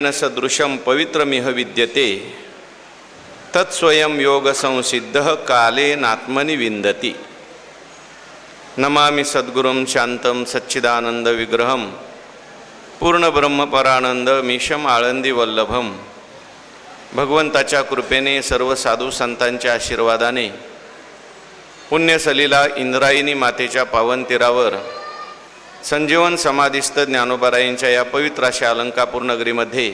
न सदृशं पवित्रमिह विद्यते तत्स्वयं योग संसिद्धः कालेनात्मनि विन्दति। नमामि सद्गुरुं शांतं सच्चिदानंद विग्रहं पूर्णब्रह्मपरानंद मीशम आळंदी वल्लभम। भगवंताच्या कृपेने सर्व साधू संतांच्या आशीर्वादाने पुण्यसलीला इंद्रायणी मातेच्या पावन तीरावर संजीवन समाधिस्थ ज्ञानोबारायांच्या या पवित्र अशा अलंकापूर नगरीमध्ये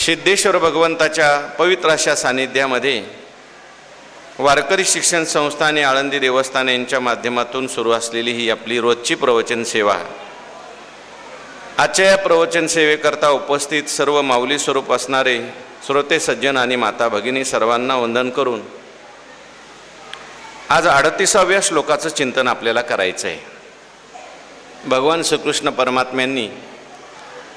सिद्धेश्वर भगवंताच्या पवित्र अशा सानिध्यामध्ये वारकरी शिक्षण संस्था आणि आळंदी देवस्थान यांच्या माध्यमातून सुरू असलेली ही आपली रोजची प्रवचन सेवा। आजच्या या प्रवचन सेवेकरता उपस्थित सर्व माऊली स्वरूप असणारे श्रोते सज्जन आणि माता भगिनी सर्वांना वंदन करून आज 38व्या श्लोकाचं चिंतन आपल्याला करायचं आहे। भगवान श्रीकृष्ण परमात्म्यांनी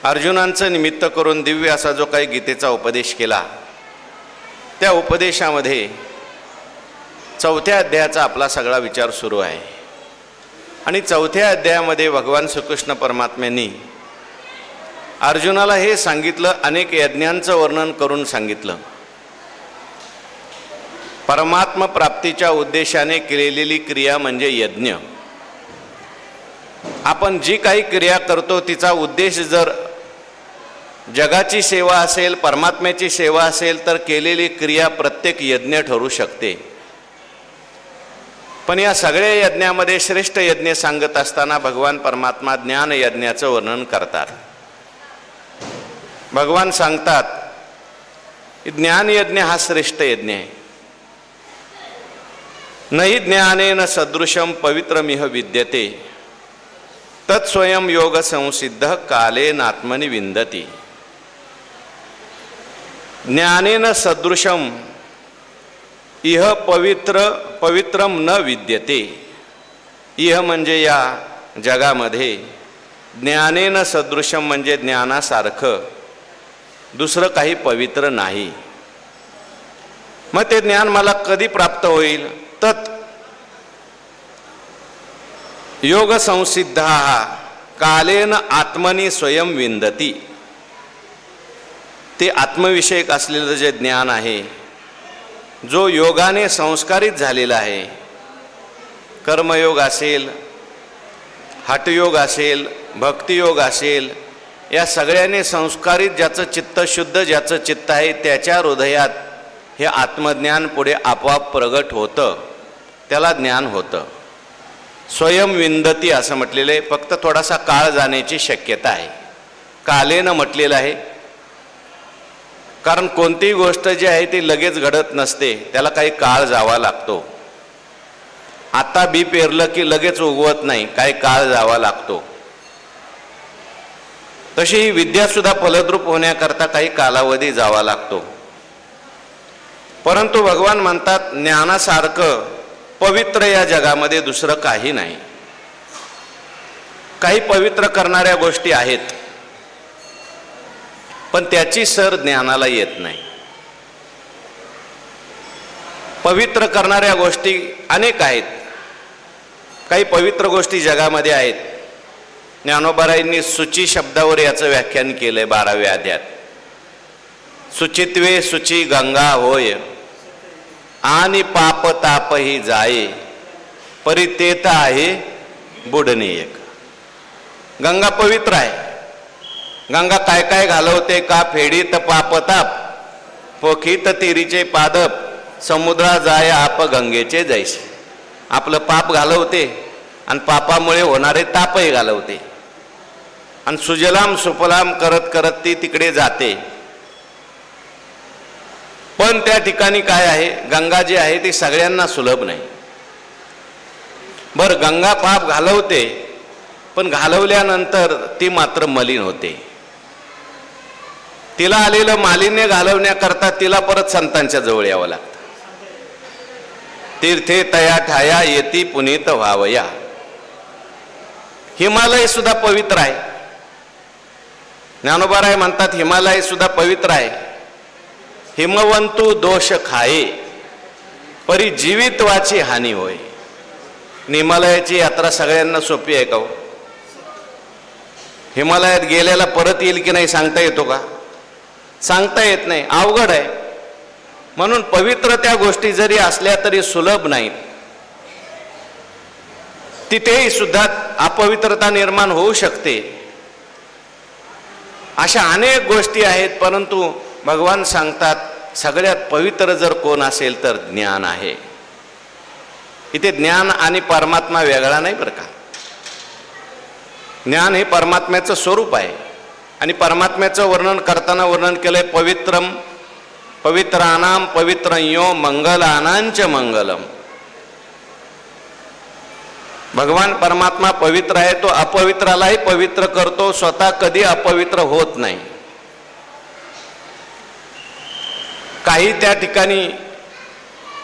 अर्जुनांचं निमित्त करून दिव्य असा जो काही गीतेचा उपदेश केला, त्या उपदेशामध्ये 4थ्या अध्यायाचा आपला सगळा विचार सुरू आहे। आणि 4थ्या अध्यायामध्ये भगवान श्रीकृष्ण परमात्म्यांनी अर्जुनाला हे सांगितलं, अनेक यज्ञांचं वर्णन करून सांगितलं। परमात्म प्राप्तीच्या उद्देशाने केलेली क्रिया म्हणजे यज्ञ। आपण जी काही क्रिया करतो तिचा उद्देश जर जगाची सेवा असेल, परमात्म्याची सेवा असेल तर केलेली क्रिया प्रत्येक यज्ञ ठरू शकते। पण या सगळ्या यज्ञामध्ये श्रेष्ठ यज्ञ सांगत असताना भगवान परमात्मा ज्ञान यज्ञाचं वर्णन करतात। भगवान सांगतात ज्ञान यज्ञ हा श्रेष्ठ यज्ञ आहे। नहि ज्ञानेन सदृशं पवित्रमिह विद्यते तत्स्वयं योग संसिद्धः कालेनात्मनि विन्दति। ज्ञानेन सदृशं इह पवित्रम न विद्यते। इह म्हणजे या जगामध्ये ज्ञानेन सदृशम म्हणजे ज्ञानासारखं दुसरं काही पवित्र नाही। मग ते ज्ञान मला कधी प्राप्त होईल? तत् योग संसिद्धाः कालेन आत्मनि स्वयं विन्दति। ते आत्मविषयक असलेलं जे ज्ञान आहे, जो योगाने संस्कारित झालेला आहे, कर्मयोग असेल, हठयोग असेल, भक्तियोग असेल, या सगळ्याने संस्कारित ज्याचं चित्त शुद्ध ज्याचं चित्त आहे त्याच्या हृदयात हे आत्मज्ञान पुढे आपोआप प्रगट होतं, त्याला ज्ञान होतं। स्वयं विन्दती असं म्हटलेलं आहे। फक्त थोडासा काळ जाण्याची शक्यता आहे। कालेनं म्हटलेलं आहे कारण कोणतीही गोष्ट जी आहे ती लगेच घडत नसते, त्याला काही काळ जावा लागतो। आता बी पेरलं की लगेच उगवत नाही, काही काळ जावा लागतो। तशी ही विद्या सुद्धा फलद्रूप होण्याकरता काही कालावधी जावा लागतो। परंतु भगवान म्हणतात ज्ञानासारखं पवित्र या जगामध्ये दुसरं काही नाही। काही पवित्र करणाऱ्या गोष्टी आहेत पण त्याची सर ज्ञानाला येत नाही। पवित्र करणाऱ्या गोष्टी अनेक आहेत, काही पवित्र गोष्टी जगामध्ये आहेत। ज्ञानोबारायांनी सुची शब्दावर याचं व्याख्यान केलंय 12व्या अध्यायात। सुचित्वे सुची गंगा होय आणि पाप तापही जाये परितेत आहे बुडणे एक। गंगा पवित्र आहे। गंगा काय काय घालवते का? फेडीत पापताप पोखीत तिरीचे पादप समुद्रा जाय आप गंगेचे जैसे। आपलं पाप घालवते आणि पापामुळे होणारे तापही घालवते आणि सुजलाम सुफलाम करत करत ती तिकडे जाते। पण त्या ठिकाणी काय आहे, गंगा जी आहे ती सगळ्यांना सुलभ नाही। बरं, गंगा पाप घालवते पण घालवल्यानंतर ती मात्र मलिन होते। तिला आलेलं मालिन्य घालवण्याकरता तिला परत संतांच्या जवळ यावं लागतं। तीर्थे तया ठाया येती पुनीत व्हावया। हिमालय सुद्धा पवित्र आहे। ज्ञानोबाराय म्हणतात हिमालय सुद्धा पवित्र आहे। हिमवंतू दोष खाये परी जीवितवाची हानी होय। हिमालयाची यात्रा सगळ्यांना सोपी आहे का? हिमालयात गेल्याला परत येईल की नाही सांगता येतो का? सांगता येत नाही, अवघड आहे. म्हणून पवित्र त्या गोष्टी जरी असल्या तरी सुलभ नाहीत. तिथेही सुद्धा अपवित्रता निर्माण होऊ शकते. अशा अनेक गोष्टी आहेत, परंतु भगवान सांगतात सगळ्यात पवित्र जर कोण असेल तर ज्ञान आहे. इथे ज्ञान आणि परमात्मा वेगळा नाही बरं का. ज्ञान हे परमात्म्याचं स्वरूप आहे आणि परमात्म्याचं वर्णन करताना वर्णन केलंय पवित्रम पवित्रानाम पवित्रयो मंगलानांच मंगलम. भगवान परमात्मा पवित्र आहे, तो अपवित्रालाही पवित्र करतो, स्वतः कधी अपवित्र होत नाही. काही त्या ठिकाणी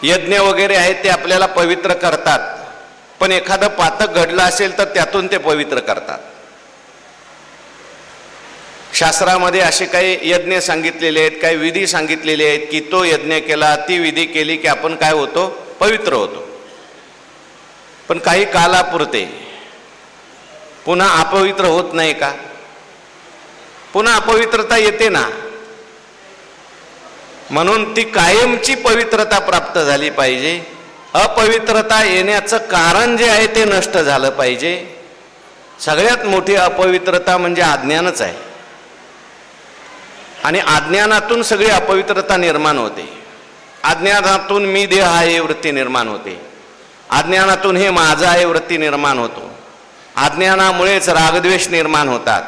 यज्ञ वगैरे आहेत ते आपल्याला पवित्र करतात, पण एखादं पातक घडलं असेल तर त्यातून ते पवित्र करतात. शास्त्रामध्ये असे काही यज्ञ सांगितलेले आहेत, काही विधी सांगितलेले आहेत की तो यज्ञ केला, ती विधी केली की आपण काय होतो? पवित्र होतो. पण काही कालापुरते पुन्हा अपवित्र होत नाही का? पुन्हा अपवित्रता येते ना. म्हणून ती कायमची पवित्रता प्राप्त झाली पाहिजे. अपवित्रता येण्याचं कारण जे आहे ते नष्ट झालं पाहिजे. सगळ्यात मोठी अपवित्रता म्हणजे अज्ञानच आहे आणि अज्ञानातून सगळी अपवित्रता निर्माण होते. अज्ञानातून मी देह आहे वृत्ती निर्माण होते. अज्ञानातून हे माझं आहे वृत्ती निर्माण होतो. अज्ञानामुळेच रागद्वेष निर्माण होतात.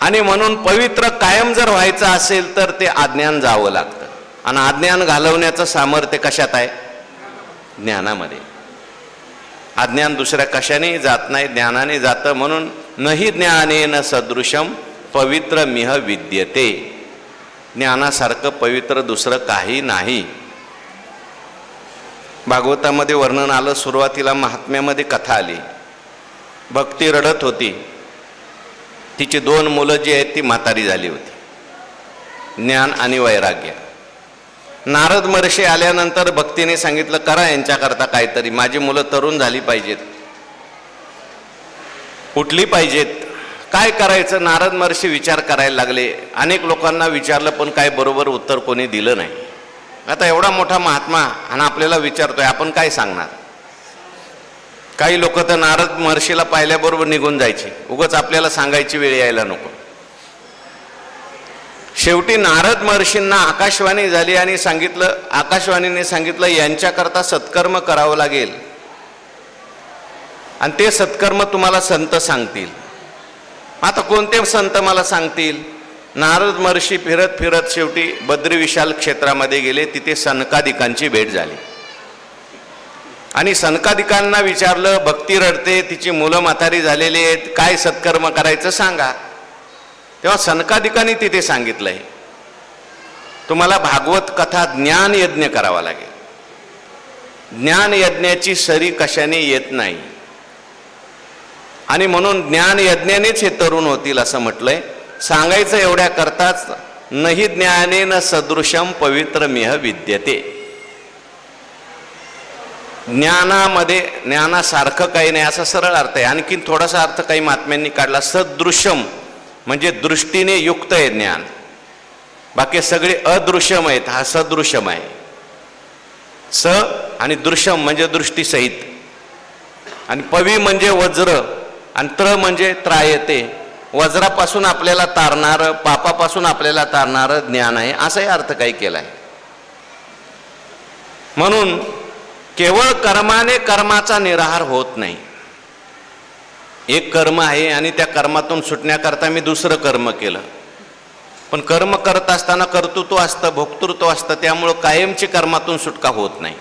आणि म्हणून पवित्र कायम जर व्हायचं असेल तर ते अज्ञान जावं लागतं. आणि अज्ञान घालवण्याचं सामर्थ्य कशात आहे? ज्ञानामध्ये. अज्ञान दुसऱ्या कशाने जात नाही, ज्ञानाने जातं. म्हणून नहि ज्ञानेन सदृशम पवित्रमिह विद्यते. ज्ञानासारखं पवित्र दुसरं काही नाही. भागवतामध्ये वर्णन आलं, सुरुवातीला महात्म्यामध्ये कथा आली. भक्ती रडत होती, तिची 2 मुलं जी आहेत ती म्हातारी झाली होती, ज्ञान आणि वैराग्य. नारद महर्षी आल्यानंतर भक्तीने सांगितलं करा यांच्याकरता काहीतरी, माझी मुलं तरुण झाली पाहिजेत, उठली पाहिजेत. काय करायचं? नारद महर्षी विचार करायला लागले. अनेक लोकांना विचारलं पण काय बरोबर उत्तर कोणी दिलं नाही. आता एवढा मोठा महात्मा आणि आपल्याला विचारतोय, आपण काय सांगणार? काही लोक तर नारद महर्षीला पाहिल्याबरोबर निघून जायचे, उगाच आपल्याला सांगायची वेळ यायला नको. शेवटी नारद महर्षींना आकाशवाणी झाली आणि सांगितलं, आकाशवाणीने सांगितलं यांच्याकरता सत्कर्म करावं लागेल आणि ते सत्कर्म तुम्हाला संत सांगतील. आता कोणते संत मला सांगतील? नारद महर्षी फिरत फिरत शेवटी बद्री विशाल क्षेत्रामध्ये गेले. तिथे सनकादिकांची भेट झाली आणि सनकादिकांना विचारलं, भक्ती रडते, तिची मुलं म्हातारी झालेली आहेत, काय सत्कर्म करायचं सांगा. तेव्हा सनकादिकांनी तिथे सांगितलंय तुम्हाला भागवत कथा ज्ञान यज्ञ करावा लागेल. ज्ञान यज्ञाची सरी कशाने येत नाही आणि म्हणून ज्ञान यज्ञानेच हे तरुण होतील असं म्हटलंय. सांगायचं एवढ्या करताच नहि ज्ञानेन सदृशम पवित्रमिह विद्यते. ज्ञानामध्ये ज्ञानासारखं काही नाही असा सरळ अर्थ आहे. आणखीन थोडासा अर्थ काही महात्म्यांनी काढला. सदृशम म्हणजे दृष्टीने युक्त आहे ज्ञान, बाकी सगळे अदृश्यम आहेत, हा सदृश्यम आहे. स आणि दृश्यम म्हणजे दृष्टीसहित, आणि पवी म्हणजे वज्र आणि त्र म्हणजे त्रायते. वज्रापासून आपल्याला तारणारं, पापापासून आपल्याला तारणारं ज्ञान आहे, असाही अर्थ काही केला आहे. म्हणून केवळ कर्माने कर्माचा निराहार होत नाही. एक कर्म आहे आणि त्या कर्मातून सुटण्याकरता मी दुसरं कर्म केलं, पण कर्म करत असताना कर्तृत्व असतं, भोक्तृत्व असतं, त्यामुळं कायमची कर्मातून सुटका होत नाही.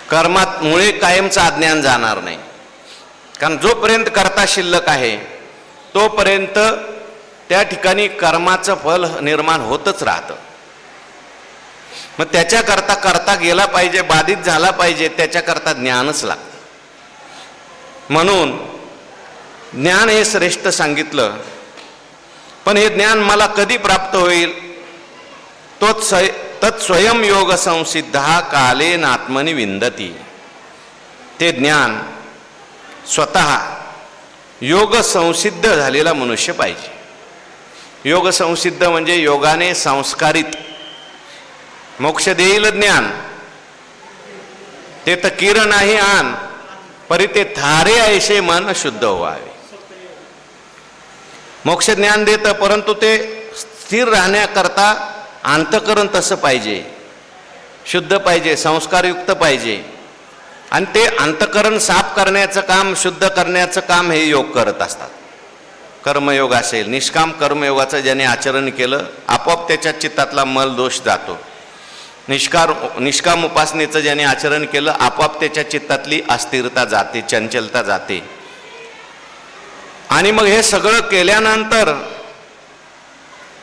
कर्मामुळे कायमचं अज्ञान जाणार नाही. कारण जोपर्यंत कर्ता शिल्लक आहे तोपर्यंत त्या ठिकाणी कर्माचं फल निर्माण होतच राहतं. मग त्याच्याकरता करता गेला पाहिजे, बाधित झाला पाहिजे, त्याच्याकरता ज्ञानच लागतं. म्हणून ज्ञान हे श्रेष्ठ सांगितलं. पण हे ज्ञान मला कधी प्राप्त होईल? तत् स्वयं योग संसिद्धा कालेन आत्मनि विंदती. ते ज्ञान स्वतः योग संसिद्ध झालेला मनुष्य पाहिजे. योग संसिद्ध म्हणजे योगाने संस्कारित. मोक्ष देईल ज्ञान ते तर किरण नाही आन, परी ते थारे ऐसे मन शुद्ध व्हावे. मोक्ष ज्ञान देतं, परंतु ते स्थिर राहण्याकरता अंतःकरण तसं पाहिजे, शुद्ध पाहिजे, संस्कारयुक्त पाहिजे. आणि ते अंतःकरण साफ करण्याचं काम, शुद्ध करण्याचं काम हे योग करत असतात. कर्मयोग असेल, निष्काम कर्मयोगाचं ज्याने आचरण केलं आपोआप त्याच्या चित्तातला मल दोष जातो. निष्काम उपासनेचं ज्याने आचरण केलं आपोआप त्याच्या चित्तातली अस्थिरता जाते, चंचलता जाते. आणि मग हे सगळं केल्यानंतर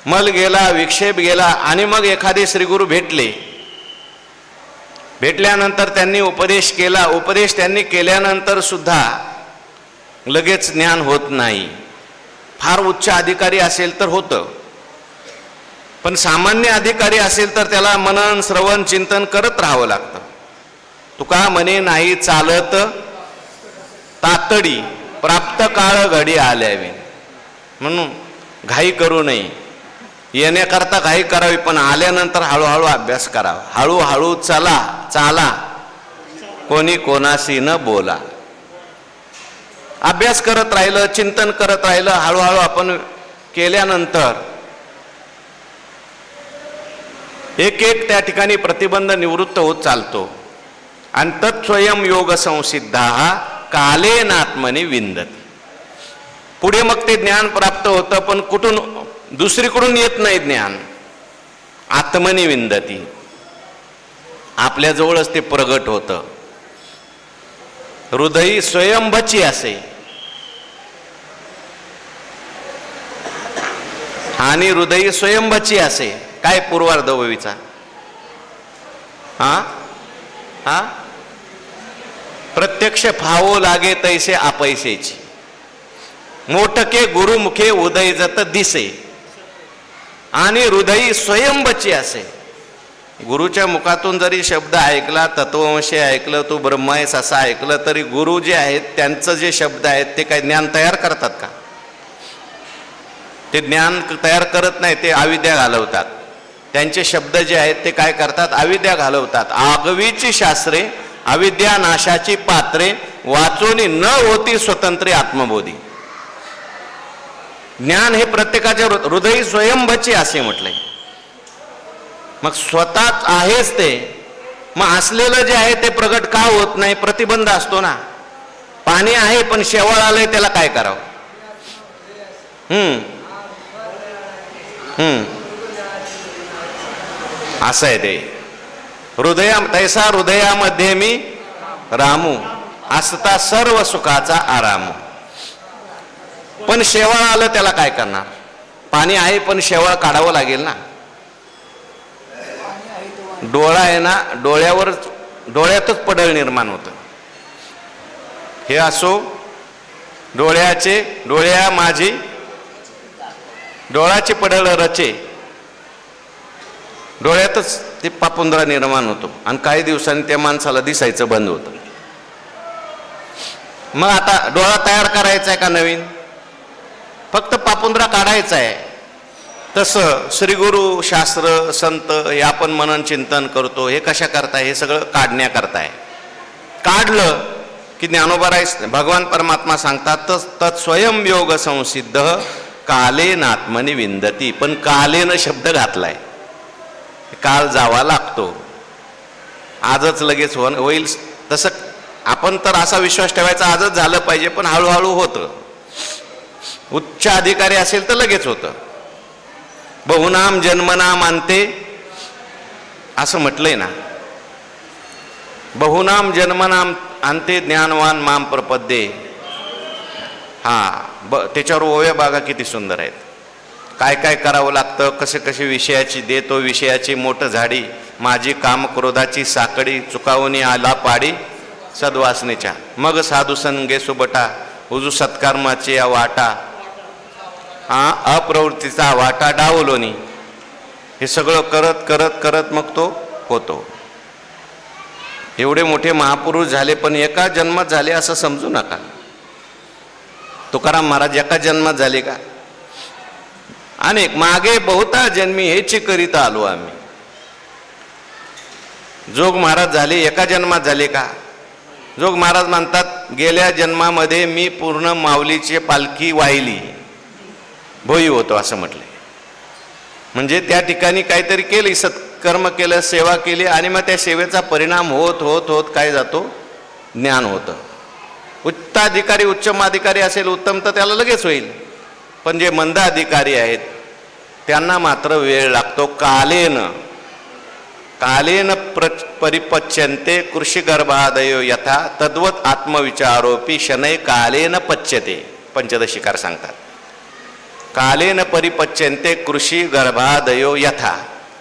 मल गेला, विक्षेप गेला, आणि मग एखादे श्रीगुरु भेटल्यानंतर त्यांनी उपदेश केला. उपदेश त्यांनी केल्यानंतर सुद्धा लगेच ज्ञान होत नाही. फार उच्च अधिकारी असेल तर होतं, पण सामान्य अधिकारी असेल तर त्याला मनन श्रवण चिंतन करत राहावं लागतं. तुका म्हणे नाही चालत तातडी, प्राप्त काळ घडी आल्यावे. म्हणून घाई करू नये. येण्याकरता घाई करावी, पण आल्यानंतर हळूहळू अभ्यास करावा. हळूहळू चाला, कोणी कोणाशी न बोला. अभ्यास करत राहिलं, चिंतन करत राहिलं, हळूहळू आपण केल्यानंतर एक एक त्या ठिकाणी प्रतिबंध निवृत्त होत चालतो. आणि तत्स्वयं योग संसिद्धा कालेनात्मने विंदती. पुढे मग ते ज्ञान प्राप्त होतं, पण कुठून दुसरीकडून येत नाही ज्ञान. आत्मने विंदती, आपल्याजवळच ते प्रगट होतं. हृदयी स्वयंभची असे, आणि हृदयी स्वयंभची असे. काय पूर्वार्ध ओवीचा? प्रत्यक्ष फावो लागे तैसे आपैसेची, मोठके गुरुमुखे उदय जत दिसे. आणि हृदयी स्वयंभची असे. गुरुच्या मुखातून जरी शब्द ऐकला, तत्ववंशी ऐकलं, तू ब्रह्म आहेस असं ऐकलं, तरी गुरु जे आहेत त्यांचं जे शब्द आहेत ते काय ज्ञान तयार करतात का? ते ज्ञान तयार करत नाही, ते अविद्या घालवतात. त्यांचे शब्द जे आहेत ते काय करतात? अविद्या घालवतात. आगवीची शास्त्रे अविद्या नाशाची पात्रे, वाचोनी न होती स्वतंत्र आत्मबोधी. ज्ञान हे प्रत्येकाच्या हृदयी स्वयंभची असे म्हटलंय. मग स्वतःच आहेच ते, मग असलेलं जे आहे ते प्रगट का होत नाही? प्रतिबंध असतो ना. पाणी आहे पण शेवाळ आलंय, त्याला काय करावं? असं आहे ते. तैसा हृदयामध्ये मी रामू, असता सर्व सुखाचा आराम. पण शेवाळ आलं, त्याला काय करणार? पाणी आहे पण शेवाळ काढावं लागेल ना. डोळा आहे ना, डोळ्यातच पडळ निर्माण होतं. हे असो डोळ्या माझी, डोळ्याची पडळ रचे. डोळ्यातच ते पापुंद्रा निर्माण होतो, आणि काही दिवसांनी त्या माणसाला दिसायचं बंद होतं. मग आता डोळा तयार करायचा आहे का नवीन? फक्त पापुंद्रा काढायचा आहे. तसं श्रीगुरु, शास्त्र, संत हे आपण मनन चिंतन करतो, हे कशा करताय? हे सगळं काढण्याकरताय. काढलं की ज्ञानोबराय भगवान परमात्मा सांगतात तत्स्वयं योग संसिद्ध कालेनात्मनि विंदती. पण कालेनं शब्द घातलाय. काळ जावा लागतो. आजच लगेच होईल तसं आपण तर असा विश्वास ठेवायचा आजच झालं पाहिजे, पण हळूहळू होतं. उच्च अधिकारी असेल तर लगेच होतं. बहुनाम जन्मनाम अंते असं म्हटलंय ना. बहुनाम जन्मनाम अंते ज्ञानवान माम प्रपद्ये. त्याच्यावर ओव्या बागा किती सुंदर आहेत. काय काय करावं लागतं, कसे कसे विषयाची देतो विषयाची मोठ झाडी, माझी काम क्रोधाची साकडी, चुकावणी आला पाडी सद्वासनेच्या. मग साधू संगे सुबटा, उजू सत्कर्माचे वाटा, अप्रवृत्तीचा वाटा डावलोनी. हे सगळं करत करत करत मग तो होतो. एवढे मोठे महापुरुष झाले पण एका जन्मात झाले असं समजू नका. तुकाराम महाराज एका जन्मात झाले का? अनेक मागे बहुता जन्मी हेची करीत आलो आम्ही. जोग महाराज झाले एका जन्मात झाले का? जोग महाराज म्हणतात गेल्या जन्मामध्ये मी पूर्ण माऊलीची पालखी वाहिली, भोई होतो असं म्हटले. म्हणजे त्या ठिकाणी काहीतरी केली, सत्कर्म केलं, सेवा केली आणि मग त्या सेवेचा परिणाम होत होत होत काय जातो, ज्ञान होतं. उच्चाधिकारी उच्चमाधिकारी असेल उत्तम तर त्याला लगेच होईल, पण जे मंद अधिकारी आहेत त्यांना मात्र वेळ लागतो. कालेन कालेन परिपच्यन्ते कृषिगर्भादयो यथा तद्वत आत्मविचारोपी शनै कालेन पच्यते. पंचदशिकार सांगतात कालेन परिपच्यन्ते कृषिगर्भादयो यथा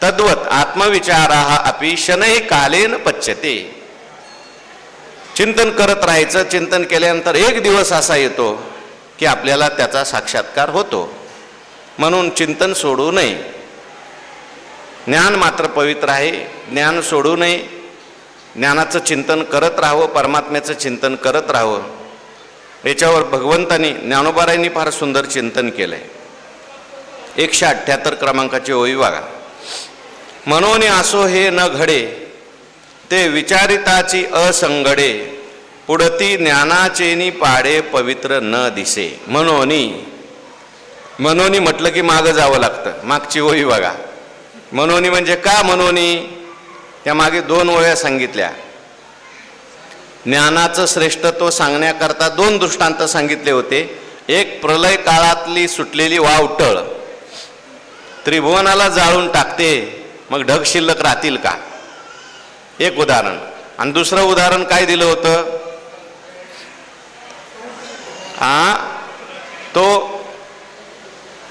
तद्वत आत्मविचाराः अपि शनै कालेन पच्यते. चिंतन करत राहायचं. चिंतन केल्यानंतर एक दिवस असा येतो की आपल्याला त्याचा साक्षात्कार होतो. म्हणून चिंतन सोडू नये. ज्ञान मात्र पवित्र आहे, ज्ञान सोडू नये. ज्ञानाचं चिंतन करत राहावं, परमात्म्याचं चिंतन करत राहावं. याच्यावर भगवंतांनी ज्ञानोबारायांनी फार सुंदर चिंतन केलं आहे. 178 क्रमांकाची ओवी बघा. मनोनी असो हे न घडे ते विचारिताची असंगडे पुढती ज्ञानाचेनी पाडे पवित्र न दिसे. मनोनी म्हटलं की मागं जावं लागतं. मागची ओवी बघा. मनोनी म्हणजे का मनोनी, त्या मागे 2 ओव्या सांगितल्या. ज्ञानाचं श्रेष्ठत्व सांगण्याकरता 2 दृष्टांत सांगितले होते. एक प्रलय काळातली सुटलेली वावटळ त्रिभुवनाला जाळून टाकते, मग ढग शिल्लक राहतील का, एक उदाहरण. आणि दुसरं उदाहरण काय दिलं होतं, तो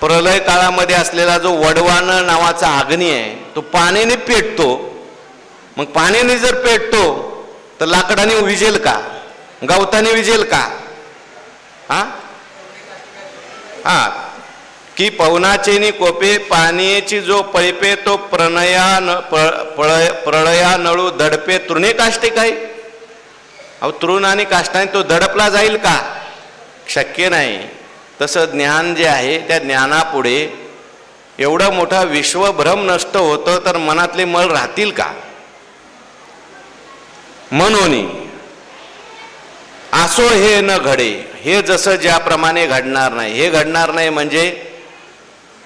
प्रलय काळामध्ये असलेला जो वडवान नावाचा अग्नी आहे तो पाण्याने पेटतो. मग पाण्याने जर पेटतो तर लाकडाने विजेल का, गवताने विजेल का? की पवनाचेनी कोपे पाण्याची जो पळपे तो प्रळया नळू दडपे तृणे काष्टे काय. अहो तृण आणि काष्टाने तो दडपला जाईल का? शक्य नाही. तसं ज्ञान जे आहे त्या ज्ञानापुढे एवढा मोठा विश्वभ्रम नष्ट होतं तर मनातले मळ राहतील का? मनोनी असो हे न घडे, हे जसं ज्याप्रमाणे घडणार नाही, हे घडणार नाही म्हणजे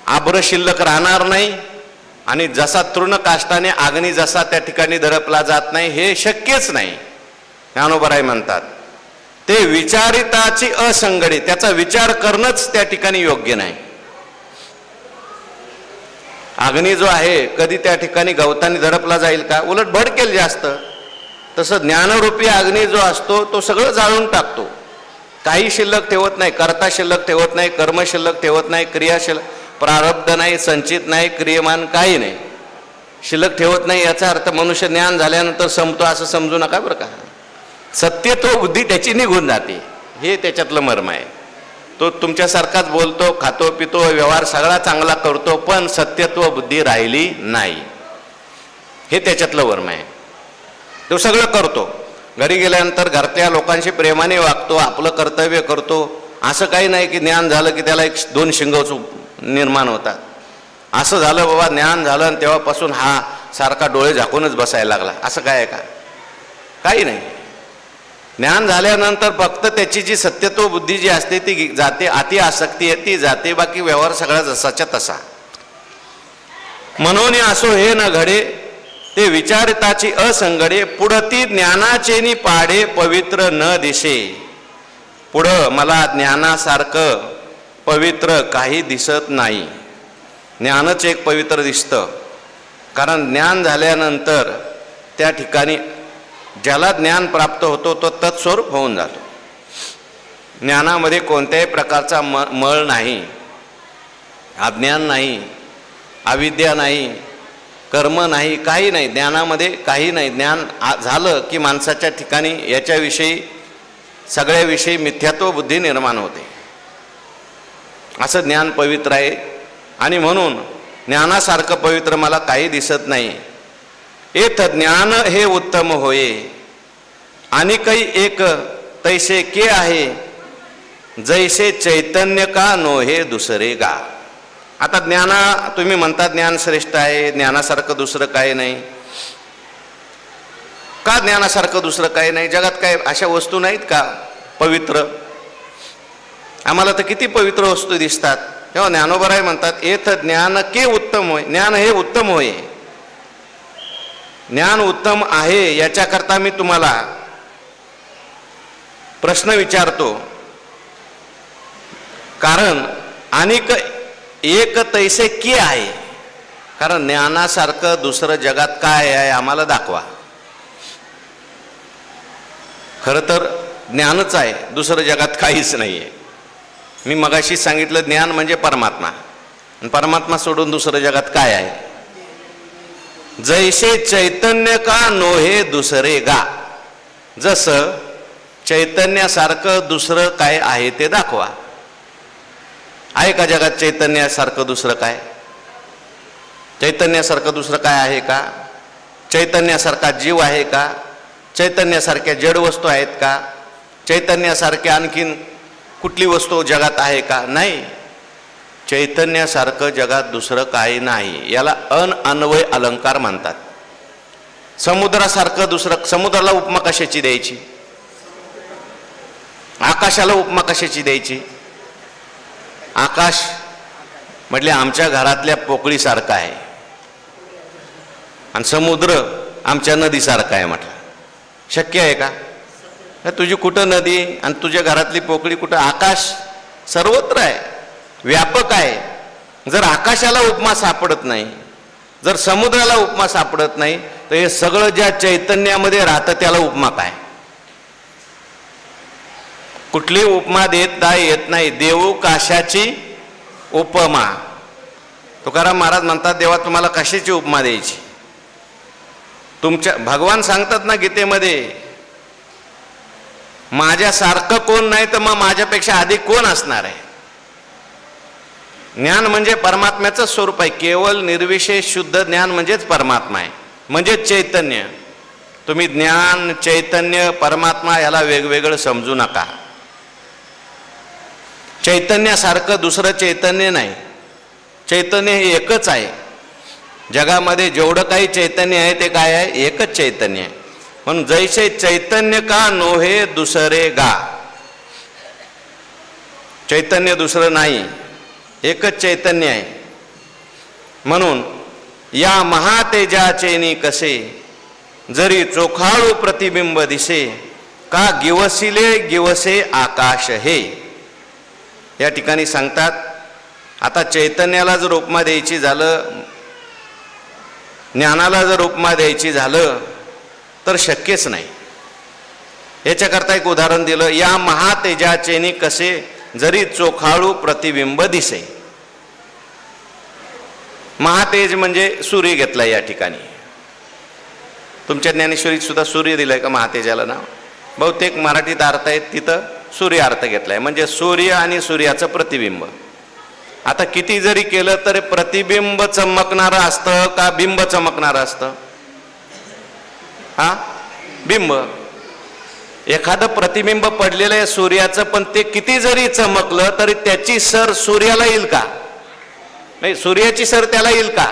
आभ्र शिल्लक राहणार नाही. आणि जसा तृण काष्टाने अग्नी जसा त्या ठिकाणी दडपला जात नाही हे शक्यच नाही. ज्ञानोबाराय म्हणतात ते विचारिताची असंगडी, त्याचा विचार करणंच त्या ठिकाणी योग्य नाही. अग्नी जो आहे कधी त्या ठिकाणी गवताने दडपला जाईल का? उलट भडकेल जास्त. तसं ज्ञानरूपी अग्नी जो असतो तो सगळं जाळून टाकतो. काही शिल्लक ठेवत नाही. कर्ता शिल्लक ठेवत नाही, कर्म शिल्लक ठेवत नाही, क्रिया शिल्लक, प्रारब्ध नाही, संचित नाही, क्रियमान काही नाही, शिल्लक ठेवत नाही. याचा अर्थ मनुष्य ज्ञान झाल्यानंतर संपतो असं समजू नका बरं का. सत्यत्व बुद्धी त्याची निघून जाते, हे त्याच्यातलं मर्म आहे. तो तुमच्यासारखाच बोलतो, खातो, पितो, व्यवहार सगळा चांगला करतो, पण सत्यत्व बुद्धी राहिली नाही, हे त्याच्यातलं मर्म आहे. तो सगळं करतो, घरी गेल्यानंतर घरच्या लोकांशी प्रेमाने वागतो, आपलं कर्तव्य करतो. असं काही नाही की ज्ञान झालं की त्याला 1-2 शिंग निर्माण होतात. असं झालं बाबा ज्ञान झालं आणि तेव्हापासून हा सारखा डोळे झाकूनच बसायला लागला, असं काय आहे का? काही नाही. ज्ञान झाल्यानंतर फक्त त्याची जी सत्यत्व बुद्धी जी असते ती जाते, अति आसक्ती आहे ती जाते, बाकी व्यवहार सगळा जसाच्या तसा. मनोनी असो हे न घडे ते विचारिताची असंगडे पुढती ज्ञानाचेनी पाडे पवित्र न दिसे. पुढं मला ज्ञानासारखं पवित्र काही दिसत नाही. ज्ञानच एक पवित्र दिसतं, कारण ज्ञान झाल्यानंतर त्या ठिकाणी ज्याला ज्ञान प्राप्त होतो तो तत्स्वरूप होऊन जातो. ज्ञानामध्ये कोणत्याही प्रकारचा मळ नाही, अज्ञान नाही, अविद्या नाही, कर्म नाही, काही नाही. ज्ञानामध्ये काही नाही. ज्ञान झालं की माणसाच्या ठिकाणी याच्याविषयी सगळ्याविषयी मिथ्यात्व बुद्धी निर्माण होते. असं ज्ञान पवित्र आहे. आणि म्हणून ज्ञानासारखं पवित्र मला काही दिसत नाही. एथ ज्ञान हे उत्तम होये आणि काही एक तैसे के आहे जैसे चैतन्य का नोहे दुसरे गा. आता ज्ञाना तुम्ही म्हणता ज्ञान श्रेष्ठ आहे, ज्ञानासारखं दुसरं काही नाही. का ज्ञानासारखं दुसरं काही नाही? जगात काय अशा वस्तू नाहीत का पवित्र? आम्हाला तर किती पवित्र वस्तू दिसतात. तेव्हा ज्ञानोबराय म्हणतात एथ ज्ञान के उत्तम होय. ज्ञान हे उत्तम होय. ज्ञान उत्तम आहे याच्याकरता मी तुम्हाला प्रश्न विचारतो. कारण अनेक एक तैसे की आहे. कारण ज्ञानासारखं दुसरं जगात काय आहे आम्हाला दाखवा. खरं तर ज्ञानच आहे, दुसरं जगात काहीच नाही आहे. मी मगाशी सांगितलं ज्ञान म्हणजे परमात्मा, आणि परमात्मा सोडून दुसरं जगात काय आहे? जैसे चैतन्य का नोहे दुसरे गा. जसं चैतन्यासारखं दुसरं काय आहे ते दाखवा. आहे का जगात चैतन्यासारखं दुसरं काय? चैतन्यासारखं दुसरं काय आहे का? चैतन्यासारखा जीव आहे का? चैतन्यासारख्या जड वस्तू आहेत का? चैतन्यासारख्या आणखीन कुठली वस्तू जगात आहे का? नाही. चैतन्यासारखं जगात दुसरं काही नाही. याला अनअन्वय अलंकार म्हणतात. समुद्रासारखं दुसरं, समुद्राला उपमा कशाची द्यायची? आकाशाला उपमा कशाची द्यायची? आकाश म्हटले आमच्या घरातल्या पोकळीसारखा आहे आणि समुद्र आमच्या नदीसारखा आहे. म्हटलं शक्य आहे का? तुझी कुठं नदी आणि तुझ्या घरातली पोकळी कुठं? आकाश सर्वत्र आहे, व्यापक आहे. जर आकाशाला उपमा सापडत नाही, जर समुद्राला उपमा सापडत नाही, तर हे सगळं ज्या चैतन्यामध्ये राहतं त्याला उपमा काय? कुठली उपमा देता येत नाही. देऊ काशाची उपमा. तुकाराम महाराज म्हणतात देवा तुम्हाला कशाची उपमा द्यायची? तुमच्या भगवान सांगतात ना गीतेमध्ये, माझ्यासारखं कोण नाही तर मग माझ्यापेक्षा अधिक कोण असणार आहे? ज्ञान म्हणजे परमात्म्याचं स्वरूप आहे. केवळ निर्विशेष शुद्ध ज्ञान म्हणजेच परमात्मा आहे, म्हणजेच चैतन्य. तुम्ही ज्ञान, चैतन्य, परमात्मा याला वेगवेगळं समजू नका. चैतन्यासारखं दुसरं चैतन्य नाही. चैतन्य हे एकच आहे. जगामध्ये जेवढं काही चैतन्य आहे ते काय आहे? एकच चैतन्य आहे. म्हणून जैसे चैतन्य का नोहे दुसरे गा. चैतन्य दुसरं नाही, एकच चैतन्य आहे. म्हणून या महातेजाचेनी कसे जरी चोखाळू प्रतिबिंब दिसे का गिवसिले गिवसे आकाश हे. या ठिकाणी सांगतात आता चैतन्याला जर उपमा द्यायची झालं, ज्ञानाला जर उपमा द्यायची झालं तर शक्यच नाही. याच्याकरता एक उदाहरण दिलं. या महातेजाचेनी कसे जरी चोखाळू प्रतिबिंब दिसे. महातेज म्हणजे सूर्य घेतला या ठिकाणी. तुमच्या ज्ञानेश्वरीत सुद्धा सूर्य दिलाय का महातेजाला नाव? बहुतेक मराठीत अर्थ आहेत तिथं सूर्य अर्थ घेतलाय, म्हणजे सूर्य आणि सूर्याचं प्रतिबिंब. आता किती जरी केलं तरी प्रतिबिंब चमकणारं असतं का बिंब चमकणारं असतं? हा, बिंब. एखादं प्रतिबिंब पडलेलं आहे सूर्याचं, पण ते किती जरी चमकलं तरी त्याची सर सूर्याला येईल का? नाही, सूर्याची सर त्याला येईल का?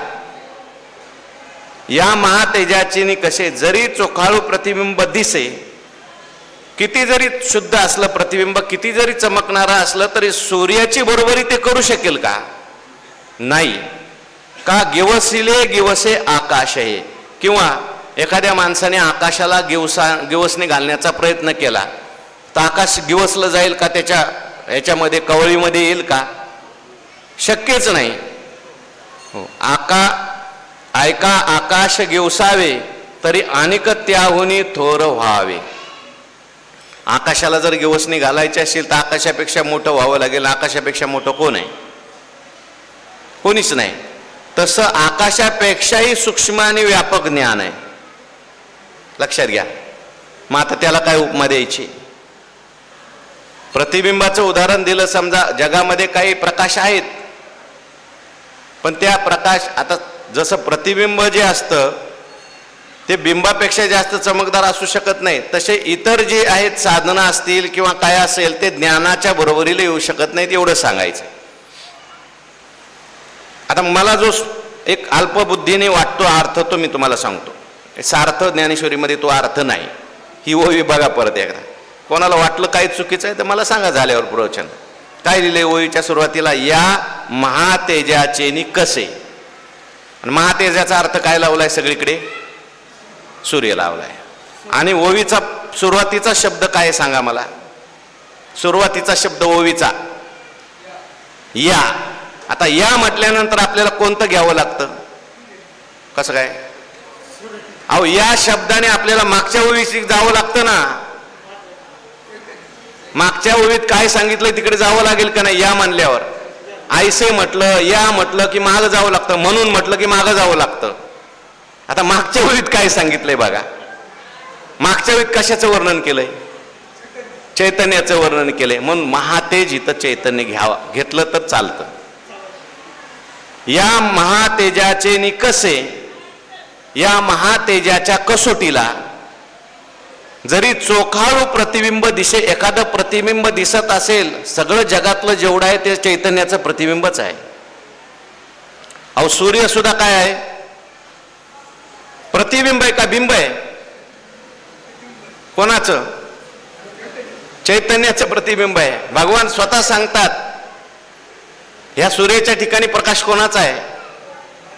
या महातेजाचीनी कसे जरी चोखाळू प्रतिबिंब दिसे, किती जरी शुद्ध असलं प्रतिबिंब, किती जरी चमकणारा असलं तरी सूर्याची बरोबरी ते करू शकेल का? नाही. का गिवसिले गिवसे आकाश आहे. किंवा एखाद्या माणसाने आकाशाला गिवसने घालण्याचा प्रयत्न केला तर आकाश गिवसलं जाईल का? त्याच्या याच्यामध्ये कवळीमध्ये येईल का? शक्यच नाही. हो, ऐका आकाश गिवसावे तरी अनेक त्याहुनी थोर व्हावे. आकाशाला जर गिवसनी घालायची असेल तर आकाशापेक्षा मोठं व्हावं लागेल. आकाशापेक्षा मोठं कोण आहे? कोणीच नाही. तसं आकाशापेक्षाही सूक्ष्म आणि व्यापक ज्ञान आहे. लक्षात घ्या. मग आता त्याला काय उपमा द्यायची? प्रतिबिंबाचं उदाहरण दिलं. समजा जगामध्ये काही प्रकाश आहेत, पण त्या प्रकाश, आता जसं प्रतिबिंब जे असतं ते बिंबापेक्षा जास्त चमकदार असू शकत नाही. तसे इतर जे आहेत साधनं असतील किंवा काय असेल ते ज्ञानाच्या बरोबरीला येऊ शकत नाहीत, एवढं सांगायचं. आता मला जो एक अल्पबुद्धीने वाटतो अर्थ तो मी तुम्हाला सांगतो. सार्थ ज्ञानेश्वरीमध्ये तो अर्थ नाही. ही ओवी बघा परत एकदा. कोणाला वाटलं काही चुकीचं आहे तर मला सांगा झाल्यावर प्रवचन. काय लिहिले ओवीच्या सुरुवातीला? या महातेजाचे नि कसे. आणि महातेजाचा अर्थ काय लावलाय सगळीकडे? सूर्य लावलाय. आणि ओवीचा सुरुवातीचा शब्द काय सांगा मला? सुरुवातीचा शब्द ओवीचा या. आता या म्हटल्यानंतर आपल्याला कोणतं घ्यावं लागतं? कसं काय? अहो या शब्दाने आपल्याला मागच्या ओवीशी जावं लागतं ना. मागच्या ओवीत काय सांगितलं तिकडे जावं लागेल का नाही? या म्हणल्यावर आयसे म्हटलं, या म्हटलं की मागं जावं लागतं, म्हणून म्हटलं की मागं जावं लागतं. आता मागच्या ओळीत काय सांगितलंय बघा. मागच्या ओळीत कशाचं वर्णन केलंय? चैतन्याचं वर्णन केलंय. म्हणून महातेज इथं चैतन्य घेतलं तर चालतं. या महातेजाचे नि कसे. या महातेजाच्या कसोटीला जरी चोखाळू प्रतिबिंब एखादं प्रतिबिंब दिसत असेल, सगळं जगातलं जेवढं आहे ते चैतन्याचं प्रतिबिंबच आहे. अहो सूर्य सुद्धा काय आहे? प्रतिबिंब आहे का बिंब आहे? कोणाचं? चैतन्याचं प्रतिबिंब आहे. भगवान स्वतः सांगतात ह्या सूर्याच्या ठिकाणी प्रकाश कोणाचा आहे?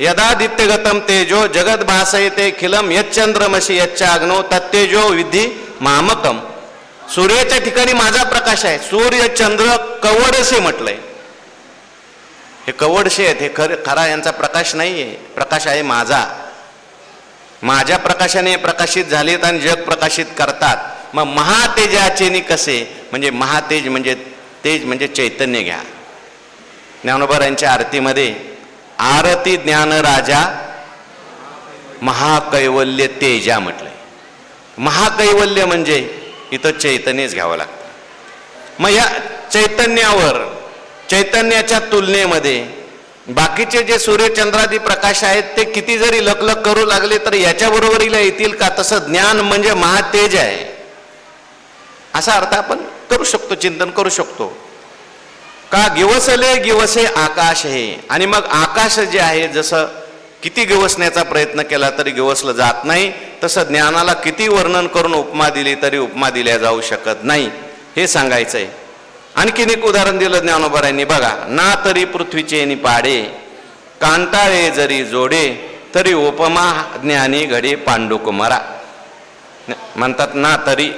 यदादित्यगतम तेजो जगद भासयते खिलम यच्चंद्रमसी यच्चाग्नो तत्तेजो विधी मामकम. सूर्याच्या ठिकाणी माझा प्रकाश आहे. सूर्य चंद्र कवडसे म्हटलंय. हे कवडसे आहेत, हे खरा यांचा प्रकाश नाहीये. प्रकाश आहे माझा. माझ्या प्रकाशाने प्रकाशित झालेत आणि जग प्रकाशित करतात. मग महातेजाचे नि कसे म्हणजे महातेज म्हणजे तेज म्हणजे चैतन्य घ्या. ज्ञानोबरांच्या आरतीमध्ये आरती ज्ञान राजा महाकैवल्य तेजा म्हटलंय. महाकैवल्य म्हणजे इथं चैतन्यच घ्यावं लागतं. मग या चैतन्यावर चैतन्याच्या तुलनेमध्ये बाकीचे जे सूर्यचंद्रादी प्रकाश आहेत ते किती जरी लकलक करू लागले तर याच्या बरोबरीला येतील का? तसं ज्ञान म्हणजे महातेज आहे असा अर्थ आपण करू शकतो, चिंतन करू शकतो. का गिवसले गिवसे आकाश हे. आणि मग आकाश जे आहे जसं किती गिवसण्याचा प्रयत्न केला तरी गिवसलं जात नाही, तसं ज्ञानाला किती वर्णन करून उपमा दिली तरी उपमा दिल्या जाऊ शकत नाही, हे सांगायचंय. आणखीन एक उदाहरण दिलं ज्ञानोबरांनी बघा. ना तरी पृथ्वीचे नि पाडे कांटाळे जरी जोडे तरी उपमा ज्ञानी घडे पांडुकुमारा. म्हणतात ना तरी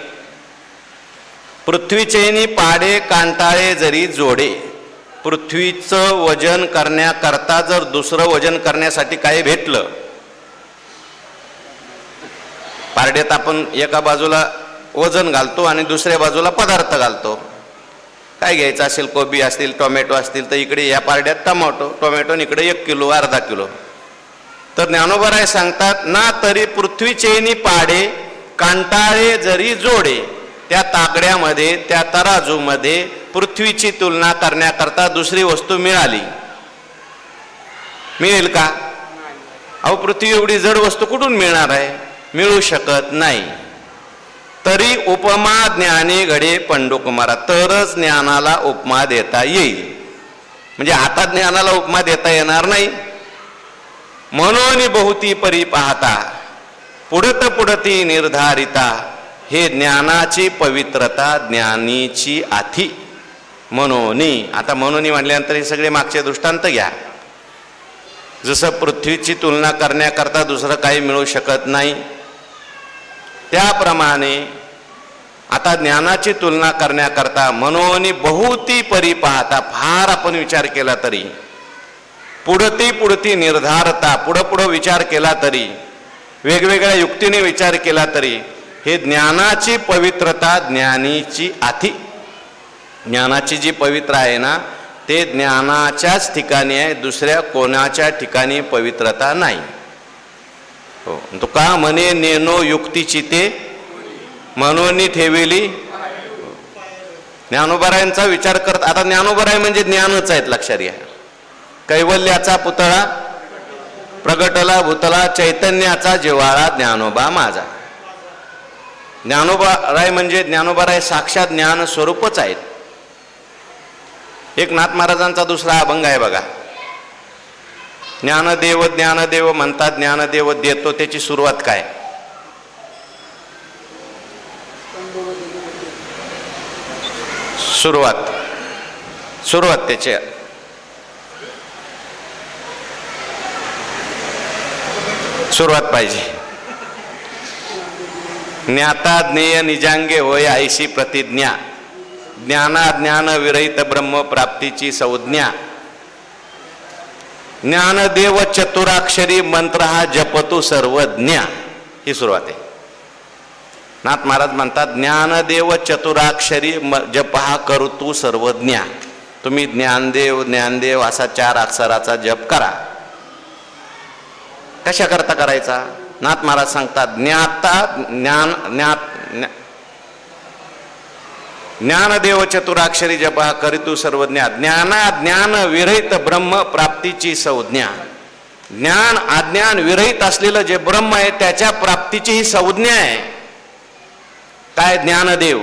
पृथ्वीचे नि पाडे कांटाळे जरी जोडे. पृथ्वीचं वजन करण्याकरता जर दुसरं वजन करण्यासाठी काय भेटलं, पारड्यात आपण एका बाजूला वजन घालतो आणि दुसऱ्या बाजूला पदार्थ घालतो. काय घ्यायचं असेल, कोबी असतील, टोमॅटो असतील तर इकडे या पारड्यात टोमॅटो इकडे 1 किलो अर्धा किलो. तर ज्ञानोबराय सांगतात ना तरी पृथ्वीचे नि पाडे कांटाळे जरी जोडे. त्या ताकड्यामध्ये त्या तराजूमध्ये पृथ्वीची तुलना करण्याकरता दुसरी वस्तू मिळेल का? अहो पृथ्वी एवढी जड वस्तू कुठून मिळणार आहे? मिळू शकत नाही. तरी उपमा ज्ञानी घडे पंडुकुमारा. तरच ज्ञानाला उपमा देता येईल. म्हणजे आता ज्ञानाला उपमा देता येणार नाही. म्हणून बहुती परी पाहता पुढती निर्धारिता. हे ज्ञानाची पवित्रता ज्ञानीची आथी. म्हणून आता म्हणून म्हटल्यानंतर हे सगळे मागचे दृष्टांत घ्या. जसं पृथ्वीची तुलना करण्याकरता दुसरं काही मिळू शकत नाही, त्याप्रमाणे आता ज्ञानाची तुलना करण्याकरता म्हणून बहुती परी पाहता. फार आपण विचार केला तरी पुढती निर्धारता. पुढं विचार केला तरी वेगवेगळ्या युक्तीने विचार केला तरी हे ज्ञानाची पवित्रता ज्ञानीची आथी. ज्ञानाची जी पवित्र आहे ना ते ज्ञानाच्याच ठिकाणी आहे, दुसऱ्या कोणाच्या ठिकाणी पवित्रता नाही. हो तो का म्हणे नेनो युक्तीची ते म्हणून ठेवली. ज्ञानोबरायांचा विचार करत. आता ज्ञानोबराय म्हणजे ज्ञानच आहेत लक्षात घ्या. कैवल्याचा पुतळा प्रगटला भूतला चैतन्याचा जिव्हाळा ज्ञानोबा माझा. ज्ञानोबा राय म्हणजे ज्ञानोबा राय साक्षात ज्ञान स्वरूपच आहेत. एक नाथ महाराजांचा दुसरा अभंग आहे बघा. ज्ञानदेव ज्ञानदेव म्हणतात, ज्ञानदेव देतो. त्याची सुरुवात काय? सुरुवात त्याची सुरुवात पाहिजे. ज्ञाता ज्ञेय निजांगे होय ऐशी प्रतिज्ञा, ज्ञानाज्ञान विरहित ब्रह्म प्राप्तीची संज्ञा, ज्ञानदेव चतुराक्षरी मंत्र हा जपतु सर्वज्ञ. ही सुरुवात आहे. नाथ महाराज म्हणतात ज्ञानदेव चतुराक्षरी जप हा करतु सर्वज्ञ. तुम्ही ज्ञानदेव ज्ञानदेव असा 4 अक्षराचा जप करा. कशा करता करायचा? नाथ महाराज सांगतात ज्ञाता ज्ञानदेव चतुराक्षरी जप हा करितु सर्वज्ञ, ज्ञान विरहित ब्रह्म प्राप्तीची संज्ञा. ज्ञान अज्ञान विरहित असलेलं जे ब्रह्म आहे त्याच्या प्राप्तीची ही संज्ञा आहे. काय? ज्ञानदेव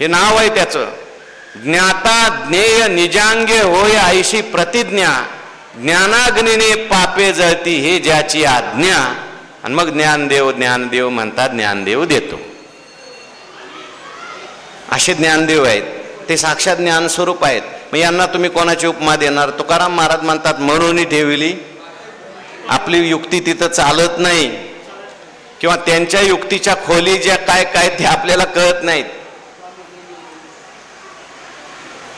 हे नाव आहे त्याचं. ज्ञाता ज्ञेय निजांगे होय ऐशी प्रतिज्ञा, ज्ञानाग्नीने पापे जळती हे ज्याची आज्ञा. आणि मग ज्ञानदेव ज्ञानदेव म्हणतात, ज्ञानदेव देतो. असे ज्ञानदेव आहेत. ते साक्षात ज्ञान स्वरूप आहेत. मग यांना तुम्ही कोणाची उपमा देणार? तुकाराम महाराज म्हणतात म्हणून ठेवली. आपली युक्ती तिथं चालत नाही, किंवा त्यांच्या युक्तीच्या खोली ज्या काय काय ते आपल्याला कळत नाहीत.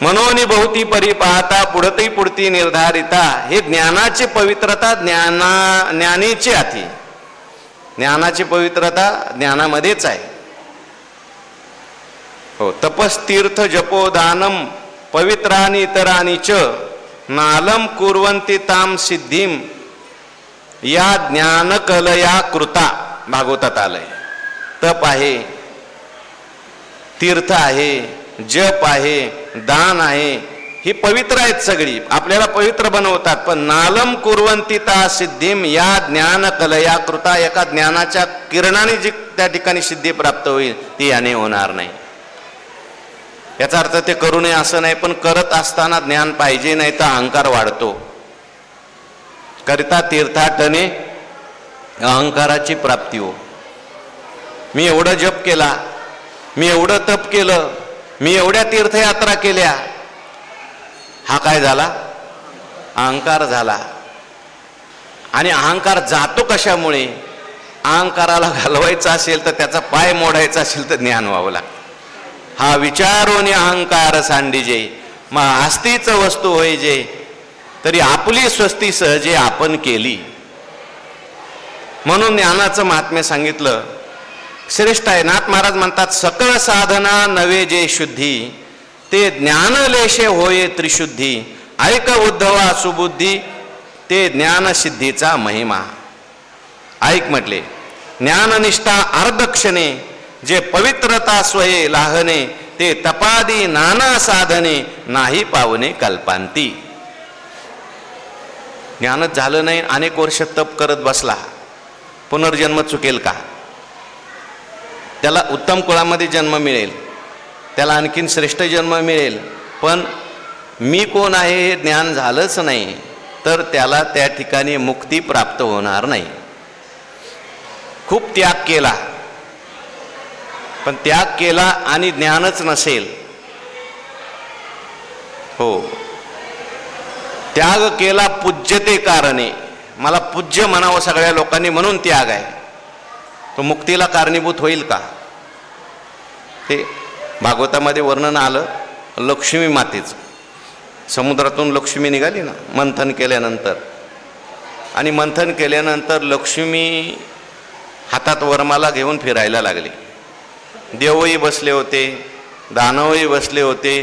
मनोनी बहुती परी पाहता पुढतही पुढती निर्धारिता. हे ज्ञानाची पवित्रता ज्ञानीची आती. ज्ञानाची पवित्रता ज्ञानामध्येच आहे. हो. तपस्तीर्थ जपोदानम पवित्रानी इतरानी च नालम कुर्वन्ति ताम सिद्धिम या ज्ञानकलया कृता. भागवतात आलंय. तप आहे, तीर्थ आहे, जप आहे, दान आहे, ही पवित्र आहेत. सगळी आपल्याला पवित्र बनवतात. पण नालम कुर्वन्ति ता सिद्धिम या ज्ञानकलया कृता. एका ज्ञानाच्या किरणाने जी त्या ठिकाणी सिद्धी प्राप्त होईल ती याने होणार नाही. याचा अर्थ ते करू नये असं नाही, पण करत असताना ज्ञान पाहिजे, नाही तर अहंकार वाढतो. करिता तीर्थाटने अहंकाराची प्राप्ती हो. मी एवढं जप केला, मी एवढं तप केलं, मी एवढ्या तीर्थयात्रा केल्या, हा काय झाला? अहंकार झाला. आणि अहंकार जातो कशामुळे? अहंकाराला घालवायचा असेल तर त्याचा पाय मोडायचा असेल तर ज्ञान व्हावं लागतं. हा विचारोने अहंकार सांडिजे मग आस्तीच वस्तू होय जे, तरी आपली स्वस्ती सहजे आपण केली. म्हणून ज्ञानाचं महात्म्य सांगितलं श्रेष्ठ आहे. नाथ महाराज म्हणतात सकळ साधना नवे जे शुद्धी, ते ज्ञानलेशे होय त्रिशुद्धी. ऐक उद्धवा सुबुद्धी, ते ज्ञानसिद्धीचा महिमा. ऐक म्हटले, ज्ञाननिष्ठा अर्धक्षणे जे पवित्रता स्वये लाहणे, ते तपादी नाना साधने नाही पावणे कल्पांती. ज्ञानच झालं नाही, अनेक वर्ष तप करत बसला, पुनर्जन्म चुकेल का? त्याला उत्तम कुळामध्ये जन्म मिळेल, त्याला आणखीन श्रेष्ठ जन्म मिळेल. पण मी कोण आहे हे ज्ञान झालंच नाही तर त्याला त्या ठिकाणी मुक्ती प्राप्त होणार नाही. खूप त्याग केला, पण त्याग केला आणि ज्ञानच नसेल. हो, त्याग केला पूज्यते कारणे. मला पूज्य म्हणावं सगळ्या लोकांनी म्हणून त्याग आहे. तो मुक्तीला कारणीभूत होईल का? ते भागवतामध्ये वर्णन आलं लक्ष्मी मातेचं. समुद्रातून लक्ष्मी निघाली ना मंथन केल्यानंतर, आणि मंथन केल्यानंतर लक्ष्मी हातात वरमाला घेऊन फिरायला लागली. देवही बसले होते, दानवही बसले होते,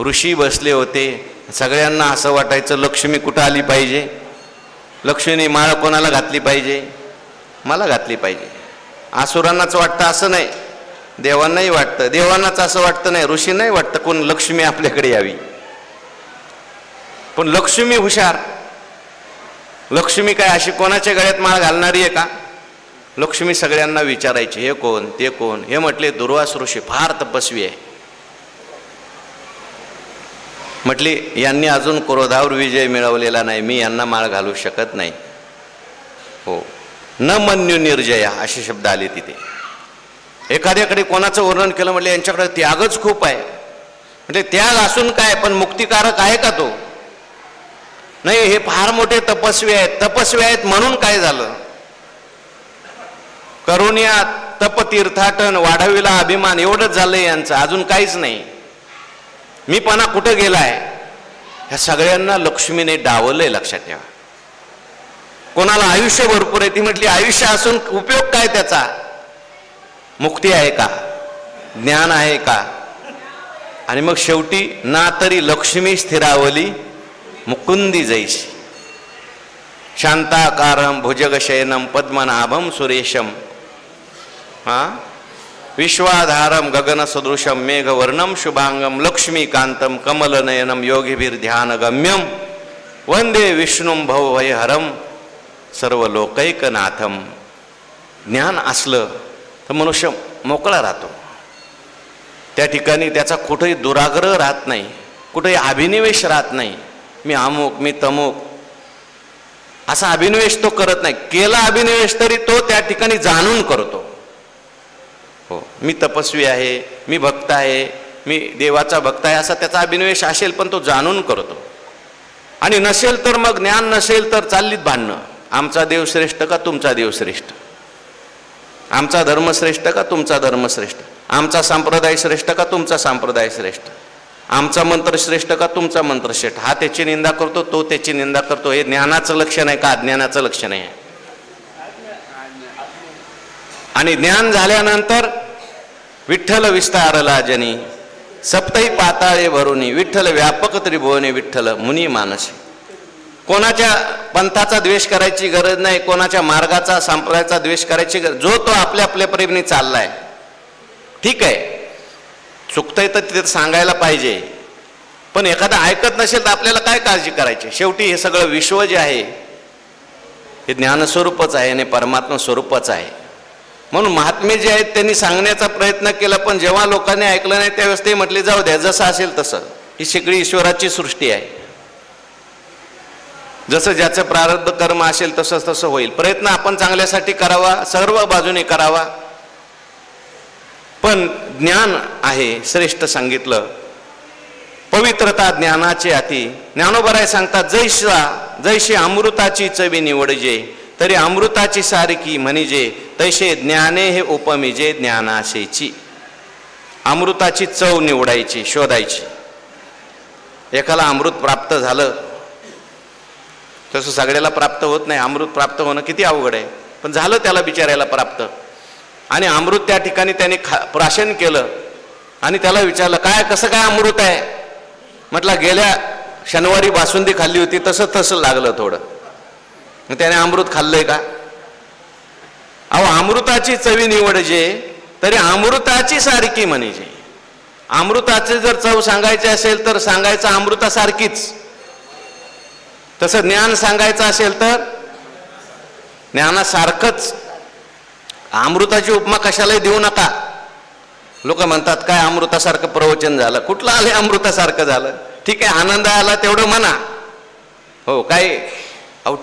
ऋषी बसले होते. सगळ्यांना असं वाटायचं लक्ष्मी कुठं आली पाहिजे, लक्ष्मीने माळ कोणाला घातली पाहिजे, मला घातली पाहिजे. आसुरांनाच वाटतं असं नाही, देवांनाही वाटतं. देवांनाच असं वाटतं नाही, ऋषींनाही वाटतं कोण लक्ष्मी आपल्याकडे यावी. पण लक्ष्मी हुशार, लक्ष्मी काय अशी कोणाच्या गळ्यात माळ घालणारी आहे का? लक्ष्मी सगळ्यांना विचारायची, हे कोण ते कोण. हे म्हटले दुर्वास ऋषी फार तपस्वी आहे. म्हटली यांनी अजून क्रोधावर विजय मिळवलेला नाही, मी यांना माळ घालू शकत नाही. हो, न मन्यू निर्जया असे शब्द आले तिथे. एखाद्याकडे कोणाचं वर्णन केलं, म्हटलं यांच्याकडे त्यागच खूप आहे. म्हणजे त्याग असून काय, पण मुक्तिकारक आहे का तो? नाही, हे फार मोठे तपस्वी आहेत. तपस्वी आहेत म्हणून काय झालं? करुणिया तप तीर्थाटन वाढविला अभिमान एवढंच झालंय यांचं, अजून काहीच नाही. मीपणा कुठं गेलाय? ह्या सगळ्यांना लक्ष्मीने डावलंय, लक्षात ठेवा. कोणाला आयुष्य भरपूर आहे, ती म्हटली आयुष्य असून उपयोग काय त्याचा? मुक्ती आहे का? ज्ञान आहे का? आणि मग शेवटी ना तरी लक्ष्मी स्थिरावली मुकुंदी जैसी. शांताकारम भुजगशयनम पद्मनाभम सुरेशम विश्वाधारम गगनसदृशम मेघवर्णम शुभांगम लक्ष्मीकांतम कमलनयनम योगिभिर्ध्यानगम्यम वंदे विष्णुं भवभयहरम सर्वलोकैकनाथम. ज्ञान असलं तर मनुष्य मोकळा राहतो. त्या ठिकाणी त्याचा कुठेही दुराग्रह राहत नाही, कुठेही अभिनिवेश राहत नाही. मी अमुक, मी तमुक असा अभिनिवेश तो करत नाही. केला अभिनिवेश तरी तो त्या ठिकाणी जाणून करतो. हो, मी तपस्वी आहे, मी भक्त आहे, मी देवाचा भक्त आहे असा त्याचा अभिनिवेश असेल, पण तो जाणून करतो. आणि नसेल तर मग ज्ञान नसेल तर चाललीत भांडणं. आमचा देव श्रेष्ठ का तुमचा देव श्रेष्ठ? आमचा धर्म श्रेष्ठ का तुमचा धर्म श्रेष्ठ? आमचा संप्रदाय श्रेष्ठ का तुमचा संप्रदाय श्रेष्ठ? आमचा मंत्र श्रेष्ठ का तुमचा मंत्र श्रेष्ठ? हा त्याची निंदा करतो, तो त्याची निंदा करतो. हे ज्ञानाचं लक्षण आहे का अज्ञानाचं लक्षण आहे? आणि ज्ञान झाल्यानंतर विठ्ठल विस्तारला जनी सप्तही पाताळे भरुनी विठ्ठल व्यापक त्रिभुवने विठ्ठल मुनी मानसी. कोणाच्या पंथाचा द्वेष करायची गरज नाही, कोणाच्या मार्गाचा संप्रदायाचा द्वेष करायची गरज. जो तो आपल्या आपल्या प्रेमाने चाललाय, ठीक आहे. चुकतंय तर तिथे सांगायला पाहिजे, पण एखादा ऐकत नसेल तर आपल्याला काय काळजी करायची? शेवटी हे सगळं विश्व जे आहे हे ज्ञानस्वरूपच आहे आणि परमात्मा स्वरूपच आहे. म्हणून महात्मे जे आहेत त्यांनी सांगण्याचा प्रयत्न केला, पण जेव्हा लोकांनी ऐकलं नाही त्यावेळेस ते म्हटले जाऊ द्या, जसं असेल तसं. ही सगळी ईश्वराची सृष्टी आहे. जसं ज्याचं प्रारब्ध कर्म असेल तसं तसं होईल. प्रयत्न आपण चांगल्यासाठी करावा, सर्व बाजूने करावा. पण ज्ञान आहे श्रेष्ठ सांगितलं. पवित्रता ज्ञानाचे अति. ज्ञानोबराय सांगतात, जैशी अमृताची चवी निवडजे तरी अमृताची सारखी म्हणजे तैसे ज्ञाने हे उपमिजे ज्ञानाशेची. अमृताची चव निवडायची, शोधायची. एकाला अमृत प्राप्त झालं तसं सगळ्याला प्राप्त होत नाही. अमृत प्राप्त होणं किती अवघड आहे, पण झालं त्याला बिचाऱ्याला प्राप्त. आणि अमृत त्या ठिकाणी त्याने प्राशन केलं आणि त्याला विचारलं, काय कसं काय अमृत आहे? म्हटलं गेल्या शनिवारी बासुंदी खाल्ली होती तसं तसं लागलं थोडं. मग त्याने अमृत खाल्लंय का? अहो, अमृताची चवी निवडजे तरी अमृताची सारखी म्हणजे. अमृताची जर चव सांगायची असेल तर सांगायचं अमृतासारखीच. तसं ज्ञान सांगायचं असेल तर ज्ञानासारखंच. अमृताची उपमा कशालाही देऊ नका. लोक म्हणतात काय अमृतासारखं प्रवचन झालं. कुठलं आले अमृतासारखं झालं? ठीक आहे, आनंद आला तेवढं म्हणा. हो, काय अहो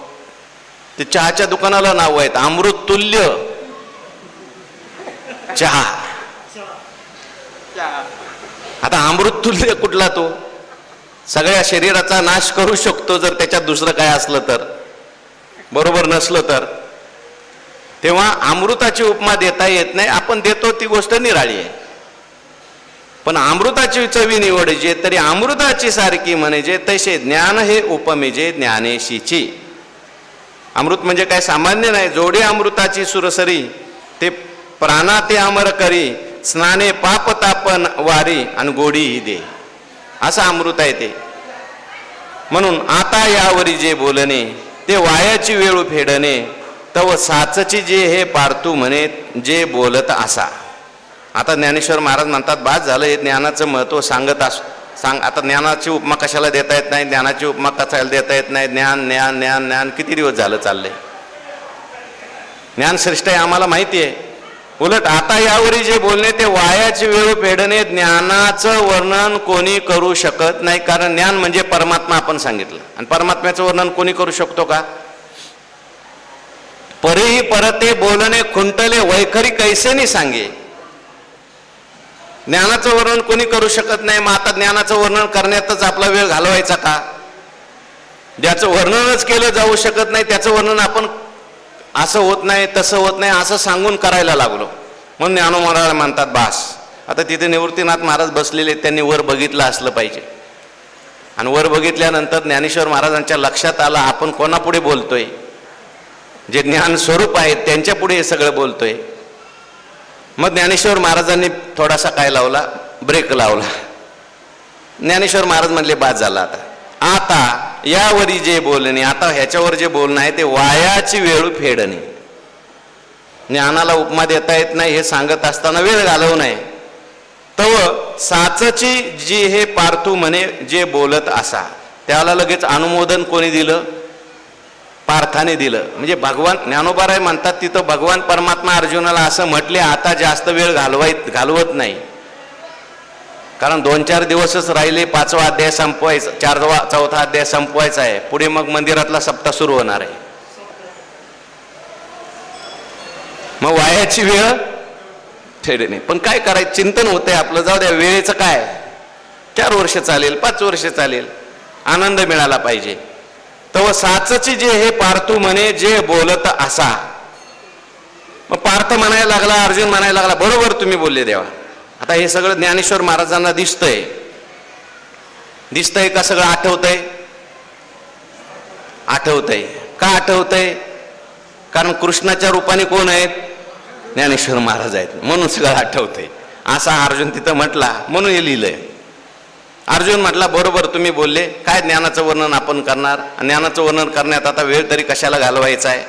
ते चहाच्या दुकानाला नाव आहेत, अमृत तुल्य चहा. आता अमृत तुल्य कुठला? तो सगळ्या शरीराचा नाश करू शकतो जर त्याच्यात दुसरं काय असलं तर, बरोबर नसलं तर. तेव्हा अमृताची उपमा देता येत नाही. आपण देतो ती गोष्ट निराळी आहे. पण अमृताची चवी निवडजे तरी अमृताची सारखी म्हणजे तैसे ज्ञान हे उपमेजे ज्ञानेशीची. अमृत म्हणजे काय सामान्य नाही. जोडे अमृताची सुरसरी ते प्राणा ते अमर करी स्नाने पाप तापन वारी आणि गोडी ही दे. असं अमृत आहे ते. म्हणून आता यावरी जे बोलणे ते वायाची वेळ फेडणे तव साचची जे हे पार्थू म्हणे जे बोलत असा. आता ज्ञानेश्वर महाराज म्हणतात, बाद झालं हे ज्ञानाचं महत्त्व सांगत सांग. आता ज्ञानाची उपमा कशाला देता येत नाही, ज्ञानाची उपमा कशाला देता येत नाही, ज्ञान ज्ञान ज्ञान ज्ञान किती दिवस झालं चाललंय. ज्ञान श्रेष्ठ आहे आम्हाला माहिती आहे. उलट आता यावरी जे बोलणे ते वायाची वेळ फेडणे. ज्ञानाचं वर्णन कोणी करू शकत नाही, कारण ज्ञान म्हणजे परमात्मा आपण सांगितलं, आणि परमात्म्याचं वर्णन कोणी करू शकतो का? परीही परते बोलणे खुंटले वैखरी कैसेनी सांगे. ज्ञानाचं वर्णन कोणी करू शकत नाही. मग आता ज्ञानाचं वर्णन करण्यातच आपला वेळ घालवायचा का? ज्याचं वर्णनच केलं जाऊ शकत नाही त्याचं वर्णन आपण असं होत नाही तसं होत नाही असं सांगून करायला लागलो. म्हणून ज्ञानोबा म्हणतात बास. आता तिथे निवृत्तीनाथ महाराज बसलेले, त्यांनी वर बघितलं असलं पाहिजे, आणि वर बघितल्यानंतर ज्ञानेश्वर महाराजांच्या लक्षात आलं आपण कोणापुढे बोलतोय. जे ज्ञान स्वरूप आहेत त्यांच्या पुढे हे सगळं बोलतोय. मग ज्ञानेश्वर महाराजांनी थोडासा काय लावला, ब्रेक लावला. ज्ञानेश्वर महाराज म्हणले बाद झाला, आता यावरी जे बोलणे, आता ह्याच्यावर जे बोलणं आहे ते वायाची वेळ फेडणे. ज्ञानाला उपमा देता येत नाही हे सांगत असताना वेळ घालवू नये. तव साचची जी हे पार्थू म्हणे जे बोलत असा, त्याला लगेच अनुमोदन कोणी दिलं? पार्थाने दिलं. म्हणजे भगवान ज्ञानोबाराय म्हणतात तिथं भगवान परमात्मा अर्जुनाला असं म्हटले, आता जास्त वेळ घालवत नाही, कारण 2-4 दिवसच राहिले. 5वा अध्याय संपवायचा, 4वा अध्याय संपवायचा आहे. पुढे मग मंदिरातला सप्ताह सुरू होणार आहे. मग वायाची वेळ फेडणे. पण काय करायचं, चिंतन होतंय आपलं, जाऊ द्या वेळेचं काय, 4 वर्ष चालेल, 5 वर्ष चालेल, आनंद मिळाला पाहिजे. तव साचची जे हे पार्थू म्हणे जे बोलत असा. मग पार्थ म्हणायला लागला, अर्जुन म्हणायला लागला, बरोबर तुम्ही बोलले देवा. आता हे सगळं ज्ञानेश्वर महाराजांना दिसतंय का सगळं आठवतंय? आठवतंय. का आठवतंय? कारण कृष्णाच्या रूपाने कोण आहेत? ज्ञानेश्वर महाराज आहेत, म्हणून सगळं आठवतंय. असा अर्जुन तिथं म्हटला, म्हणून हे लिहिलंय. अर्जुन म्हटला बरोबर तुम्ही बोलले, काय ज्ञानाचं वर्णन आपण करणार, ज्ञानाचं वर्णन करण्यात आता वेळ तरी कशाला घालवायचा आहे.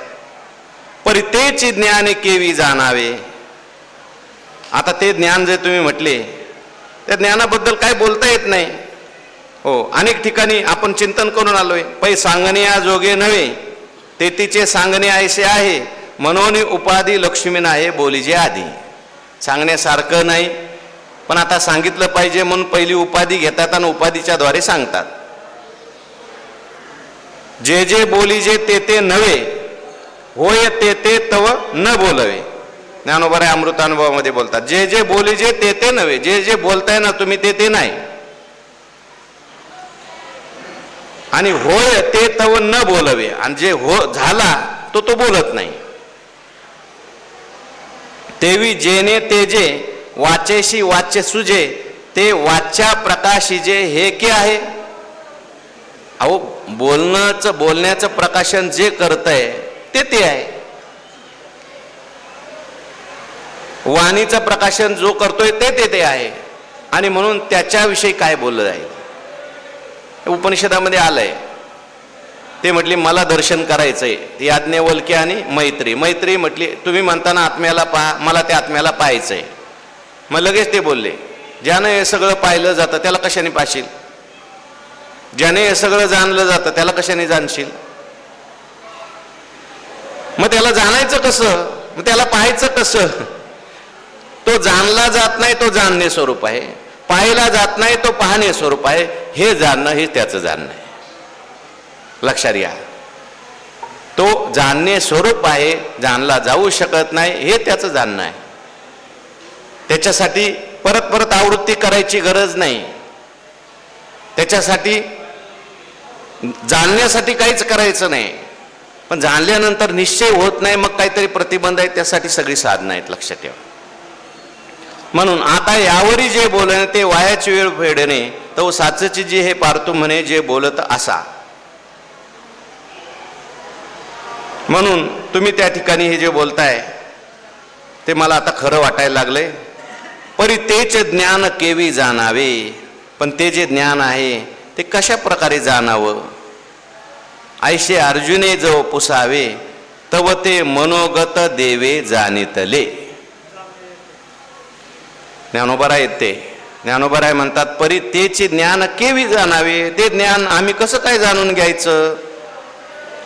परी तेच ज्ञान केवी जाणावे. आता ते ज्ञान जे तुम्ही म्हटले त्या ज्ञानाबद्दल काय बोलता येत नाही. हो, अनेक ठिकाणी आपण चिंतन करून आलोय. पै सांगणे या जोगे नव्हे ते तिचे सांगणे ऐसे आहे, म्हणून उपाधी लक्ष्मी नाही बोलीजे आधी. सांगण्यासारखं नाही, पण आता सांगितलं पाहिजे म्हणून पहिली उपाधी घेतात आणि उपाधीच्या द्वारे सांगतात. जे जे बोलीजे ते ते नव्हे, होय ते ते तव न बोलवे. ज्ञानोबा अमृतानुभवामध्ये बोलतात, जे जे बोलीजे ते ते नव्हे, जे जे बोलताय ना तुम्ही ते ते नाही, आणि होय ते तव न बोलवे, आणि जे हो झाला तो तो बोलत नाही. तेवी जेने ते जे वाचेशी वाच्य सुजे ते वाच्या प्रकाशी जे हे के आहे. अहो बोलण्याचं प्रकाशन जे करतंय ते ते आहे. वाणीचं प्रकाशन जो करतोय ते ते ते आहे, आणि म्हणून त्याच्याविषयी काय बोललं जाईल. उपनिषदामध्ये आलंय. ते म्हटली मला दर्शन करायचंय, ती याज्ञवल्क्य आणि मैत्री म्हटली तुम्ही म्हणताना आत्म्याला पहा, मला त्या आत्म्याला पाहायचंय. मग लगेच ते बोलले, ज्यानं हे सगळं पाहिलं जातं त्याला कशाने पाहशील, ज्याने हे सगळं जाणलं जातं त्याला कशाने जाणशील. मग त्याला जाणायचं कसं, मग त्याला पाहायचं कसं. तो जाणला जात नाही, तो जाणणे स्वरूप आहे. पाहिला जात नाही, तो पाहणे स्वरूप आहे. हे जाणणं हे त्याचं जाणणं आहे. लक्षात घ्या, तो जाणणे स्वरूप आहे, जाणला जाऊ शकत नाही, हे त्याचं जाणणं आहे. त्याच्यासाठी परत परत आवृत्ती करायची गरज नाही. त्याच्यासाठी जाणण्यासाठी काहीच करायचं नाही, पण जाणल्यानंतर निश्चय होत नाही, मग काहीतरी प्रतिबंध आहे. त्यासाठी सगळी साधनं आहेत, लक्षात ठेवा. म्हणून आता यावरी जे बोलणे ते वायाची वेळ फेडणे. तो साचची जी हे पार्थू म्हणे जे बोलत असा. म्हणून तुम्ही त्या ठिकाणी हे जे बोलताय ते मला आता खरं वाटायला लागलंय. परी तेच ज्ञान केवी जाणावे. पण ते जे ज्ञान आहे ते कशा प्रकारे जाणावं. ऐसे अर्जुने जो पुसावे तव ते मनोगत देवे जाणितले. ज्ञानोबा येते ज्ञानोबराय म्हणतात, परी तेचे ज्ञान केवी जाणावे, ते ज्ञान आम्ही कसं काय जाणून घ्यायचं?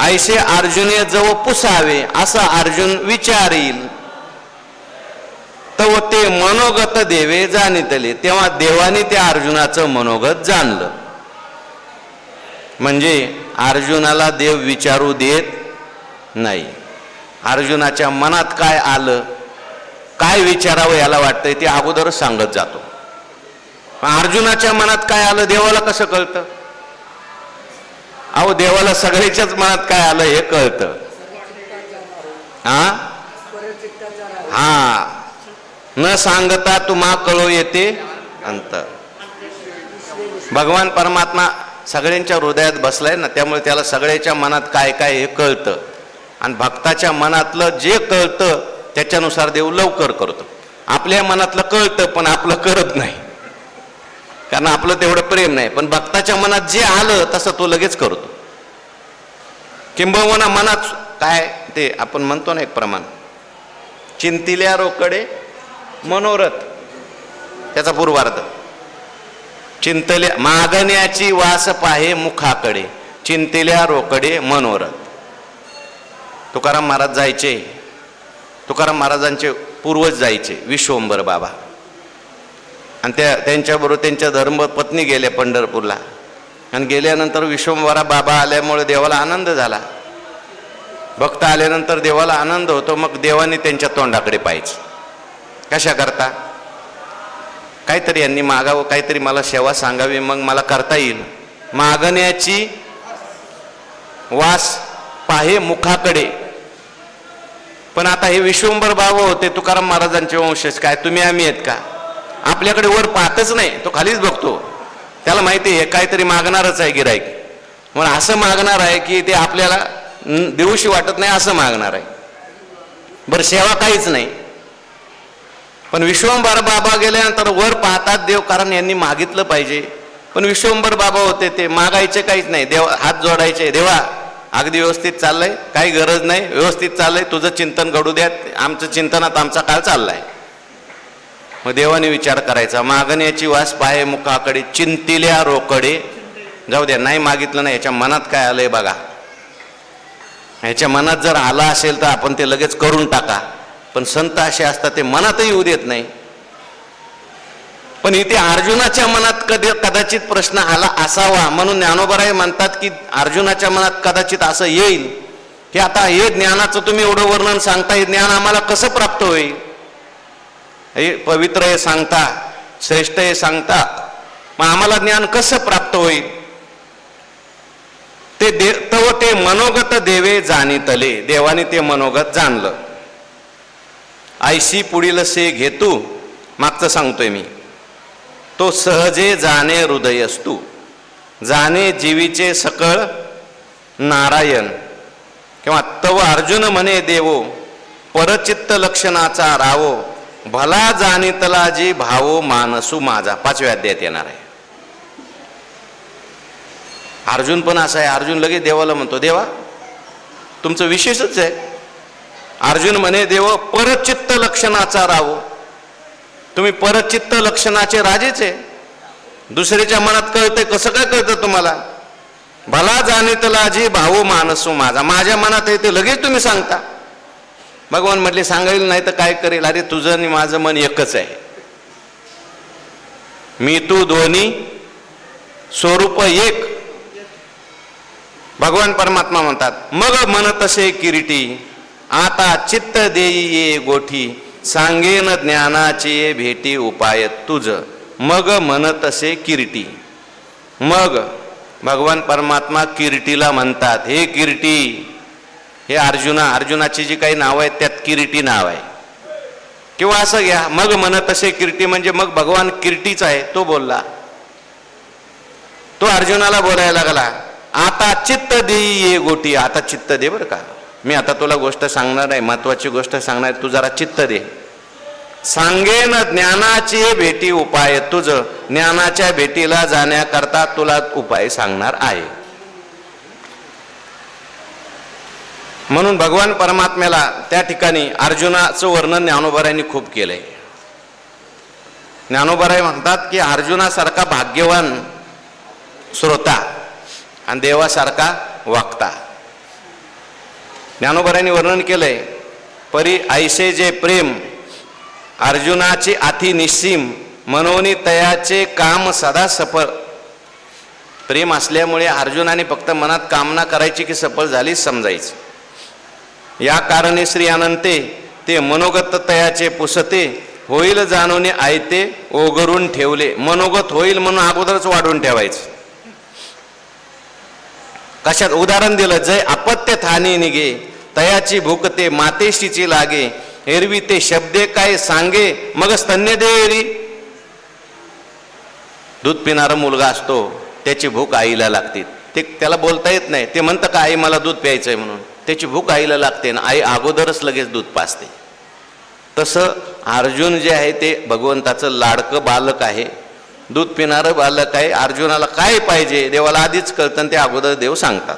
ऐसे अर्जुने जव पुसावे, असा अर्जुन विचारील, तव ते मनोगत देवे जाणितले. तेव्हा देवाने त्या अर्जुनाचं मनोगत जाणलं. म्हणजे अर्जुनाला देव विचारू देत नाही. अर्जुनाच्या मनात काय आलं, काय विचारावं याला वाटतंय ते अगोदरच सांगत जातो. अर्जुनाच्या मनात काय आलं देवाला कसं कळतं? अहो, देवाला सगळ्याच्याच मनात काय आलं हे कळतं. हा न सांगता तुम्हा कळो येते अंत. भगवान परमात्मा सगळ्यांच्या हृदयात बसलाय ना, त्यामुळे त्याला सगळ्याच्या मनात काय काय हे कळतं. आणि भक्ताच्या मनातलं जे कळतं त्याच्यानुसार देव लवकर करतो. आपल्या मनातलं कळतं पण आपलं करत नाही, कारण आपलं तेवढं प्रेम नाही. पण भक्ताच्या मनात जे आलं तसं तो लगेच करतो. किंबहुना मनात काय ते आपण म्हणतो ना एक प्रमाण, चिंतिल्या रोकडे मनोरथ, त्याचा पूर्वार्थ, चिंतल्या मागण्याची वास पाहे मुखाकडे, चिंतिल्या रोकडे मनोरथ. तुकाराम महाराज जायचे, तुकाराम महाराजांचे पूर्वज जायचे विश्वंभर बाबा, आणि त्यांच्याबरोबर त्यांच्या धर्मपत्नी गेल्या पंढरपूरला. आणि गेल्यानंतर विश्वंभरा बाबा आल्यामुळे देवाला आनंद झाला. भक्त आल्यानंतर देवाला आनंद होतो. मग देवाने त्यांच्या तोंडाकडे पाहायचं. कशा करता? काहीतरी यांनी मागावं, काहीतरी मला सेवा सांगावी, मग मला करता येईल. मागण्याची वास पाहे मुखाकडे. पण आता हे विश्वंभर बाबा होते तुकाराम महाराजांचे वंशज, काय तुम्ही आम्ही आहेत का? आपल्याकडे वर पाहतच नाही, तो खालीच बघतो. त्याला माहिती आहे काहीतरी मागणारच आहे गिराईक, म्हणून असं मागणार आहे की ते आपल्याला देऊशी वाटत नाही असं मागणार आहे. बरं, सेवा काहीच नाही. पण विश्वंभर बाबा गेल्यानंतर वर पाहतात देव, कारण यांनी मागितलं पाहिजे. पण विश्वंभर बाबा होते ते मागायचे काहीच नाही, देव हात जोडायचे, देवा अगदी व्यवस्थित चाललंय, काही गरज नाही, व्यवस्थित चाललंय, तुझं चिंतन घडू द्या, आमचं चिंतनात आमचा काळ चाललाय. मग देवाने विचार करायचा, मागण्याची वास पाहे मुखाकडे, चिंतिल्या रोकडे. जाऊ द्या, नाही मागितलं नाही, याच्या मनात काय आलंय बघा. ह्याच्या मनात जर आला असेल तर आपण ते लगेच करून टाका. पण संत असे असतात ते मनातही येऊ देत नाही. पण इथे अर्जुनाच्या मनात कदाचित प्रश्न आला असावा, म्हणून ज्ञानोबराय म्हणतात की अर्जुनाच्या मनात कदाचित असं येईल की आता हे ज्ञानाचं तुम्ही एवढं वर्णन सांगता, हे ज्ञान आम्हाला कसं प्राप्त होईल? हे पवित्र हे सांगता, श्रेष्ठ हे सांगता, मग आम्हाला ज्ञान कसं प्राप्त होईल? ते तव ते मनोगत देवे जाणितले. देवाने ते मनोगत जाणलं. ऐशी पुढील से घेतू, मागचं सांगतोय मी, तो सहजे जाणे हृदय असतू, जाणे जीवीचे सकळ नारायण. किंवा तव अर्जुन म्हणे देवो, परचित्त लक्षणाचा रावो, भला जाणितला जी भावो मानसू माझा. 5व्या अध्यायात येणार आहे. अर्जुन पण असा आहे, अर्जुन लगेच देवाला म्हणतो, देवा तुमचं विशेषच आहे. अर्जुन म्हणे देव परचित्त लक्षणाचा रावो, तुम्ही परचित्त लक्षणाचे राजेच आहे. दुसऱ्याच्या मनात कळतंय, कसं काय कळतं तुम्हाला? भला जाणितला जी भावो मानसू माझा, माझ्या मनात आहे ते लगेच तुम्ही सांगता. भगवान म्हटले सांगायला नाही तर काय करेल? अरे तुझं आणि माझं मन एकच आहे, मी तू दोन्ही स्वरूप एक. भगवान परमात्मा म्हणतात, मग मन तसे किरीटी, आता चित्त देई ये गोठी, सांगेन ज्ञानाचे भेटी उपाय तुझ. मग मन तसे किरीटी. मग भगवान परमात्मा किरीटीला म्हणतात, हे किरीटी, हे अर्जुनाची जी काही नावं आहेत त्यात किरीटी नाव आहे. किंवा असं घ्या, मग मन तसे किरीटी म्हणजे मग भगवान किरीटीच आहे. तो बोलला, तो अर्जुनाला बोलायला लागला, आता चित्त देई ये गोटी. आता चित्त दे बरं का, मी आता तुला गोष्ट सांगणार आहे, महत्वाची गोष्ट सांगणार आहे, तू जरा चित्त दे. सांगेन ज्ञानाची भेटी उपाय तुझ, ज्ञानाच्या भेटीला जाण्याकरता तुला उपाय सांगणार आहे. म्हणून भगवान परमात्म्याला त्या ठिकाणी अर्जुनाचं वर्णन ज्ञानोबरायांनी खूप केलंय. ज्ञानोबाराय म्हणतात की अर्जुनासारखा भाग्यवान श्रोता आणि देवासारखा वक्ता. ज्ञानोबारायांनी वर्णन केलंय, परी ऐसे जे प्रेम अर्जुनाचे अति निस्सीम मनोनी तयाचे काम सदा सफळ. प्रेम असल्यामुळे अर्जुनाने फक्त मनात कामना करायची की सफळ झाली समजायचं. या कारणे श्री अनंते ते मनोगत तयाचे पुसते होईल जाणून आयते ओगरून ठेवले. मनोगत होईल म्हणून अगोदरच वाढून ठेवायचं. कशात उदाहरण दिलं, जय अपत्य थानी निघे तयाची भूक ते मातेशीची लागे एरवी ते शब्दे काय सांगे मग स्तन्य देरी. दूध पिणारा मुलगा असतो, त्याची भूक आईला लागते, ते त्याला बोलता येत नाही, ते म्हणतं का आई मला दूध प्यायचंय म्हणून, त्याची भूक आईला लागते ना आई अगोदरच लगेच दूध पाजते. तसं अर्जुन जे आहे ते भगवंताचं लाडकं बालक आहे, दूध पिणारं बालक आहे. अर्जुनाला काय पाहिजे देवाला आधीच कळतं आणि ते अगोदर देव सांगतात.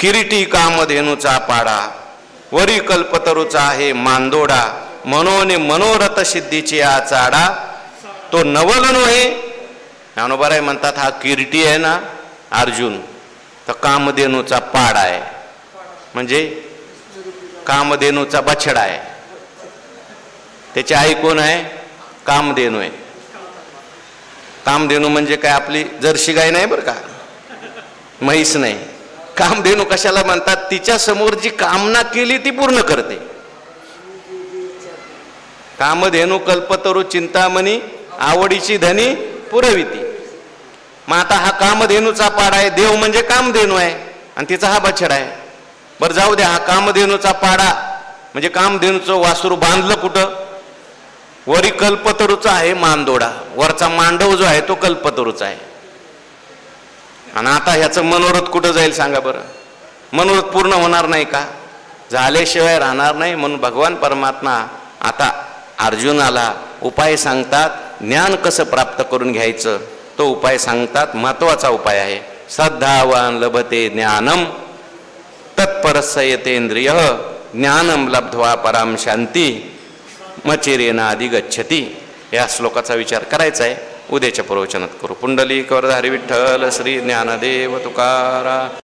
किरीटी कामधेनूचा पाडा वरी कल्पतरूचा आहे मांदोडा मनोने मनोरथ सिद्धीची आचाडा तो नवल नव्हे. ज्ञानोबाराय म्हणतात हा किरीटी आहे ना अर्जुन, तर कामधेनूचा पाडा आहे, म्हणजे कामधेनूचा बछडा आहे. त्याची आई कोण आहे? कामधेनू आहे. कामधेनू म्हणजे काय आपली जर्सी गाय नाही बरं का, म्हैस नाही. कामधेनू कशाला म्हणतात? तिच्या समोर जी कामना केली ती पूर्ण करते. कामधेनू कल्पतरू चिंतामणी आवडीची धनी पुरविती. मग आता हा कामधेनूचा पाडा आहे, देव म्हणजे कामधेनू आहे आणि तिचा हा बछडा आहे. बरं जाऊ द्या, हा कामधेनूचा पाडा म्हणजे कामधेनूचं वासरू बांधलं कुठं? वरी कल्पतरूचा आहे मांदोडा, वरचा मांडव जो आहे तो कल्पतरूचा आहे. आणि आता ह्याचं मनोरथ कुठं जाईल सांगा बरं? मनोरथ पूर्ण होणार नाही का? झाल्याशिवाय राहणार नाही. म्हणून भगवान परमात्मा आता अर्जुनाला उपाय सांगतात. ज्ञान कसं प्राप्त करून घ्यायचं तो उपाय सांगतात. महत्वाचा उपाय आहे, श्रद्धावान लभते ज्ञानम तत्परस्यतेंद्रिय ज्ञानम लब्ध्वा पराम शांती मचिरेना आदि गच्छती. या श्लोकाचा विचार करायचा आहे. उद्याच्या प्रवचनात करू. पुंडलिक वरधारी विठ्ठल श्री ज्ञानदेव तुकाराम.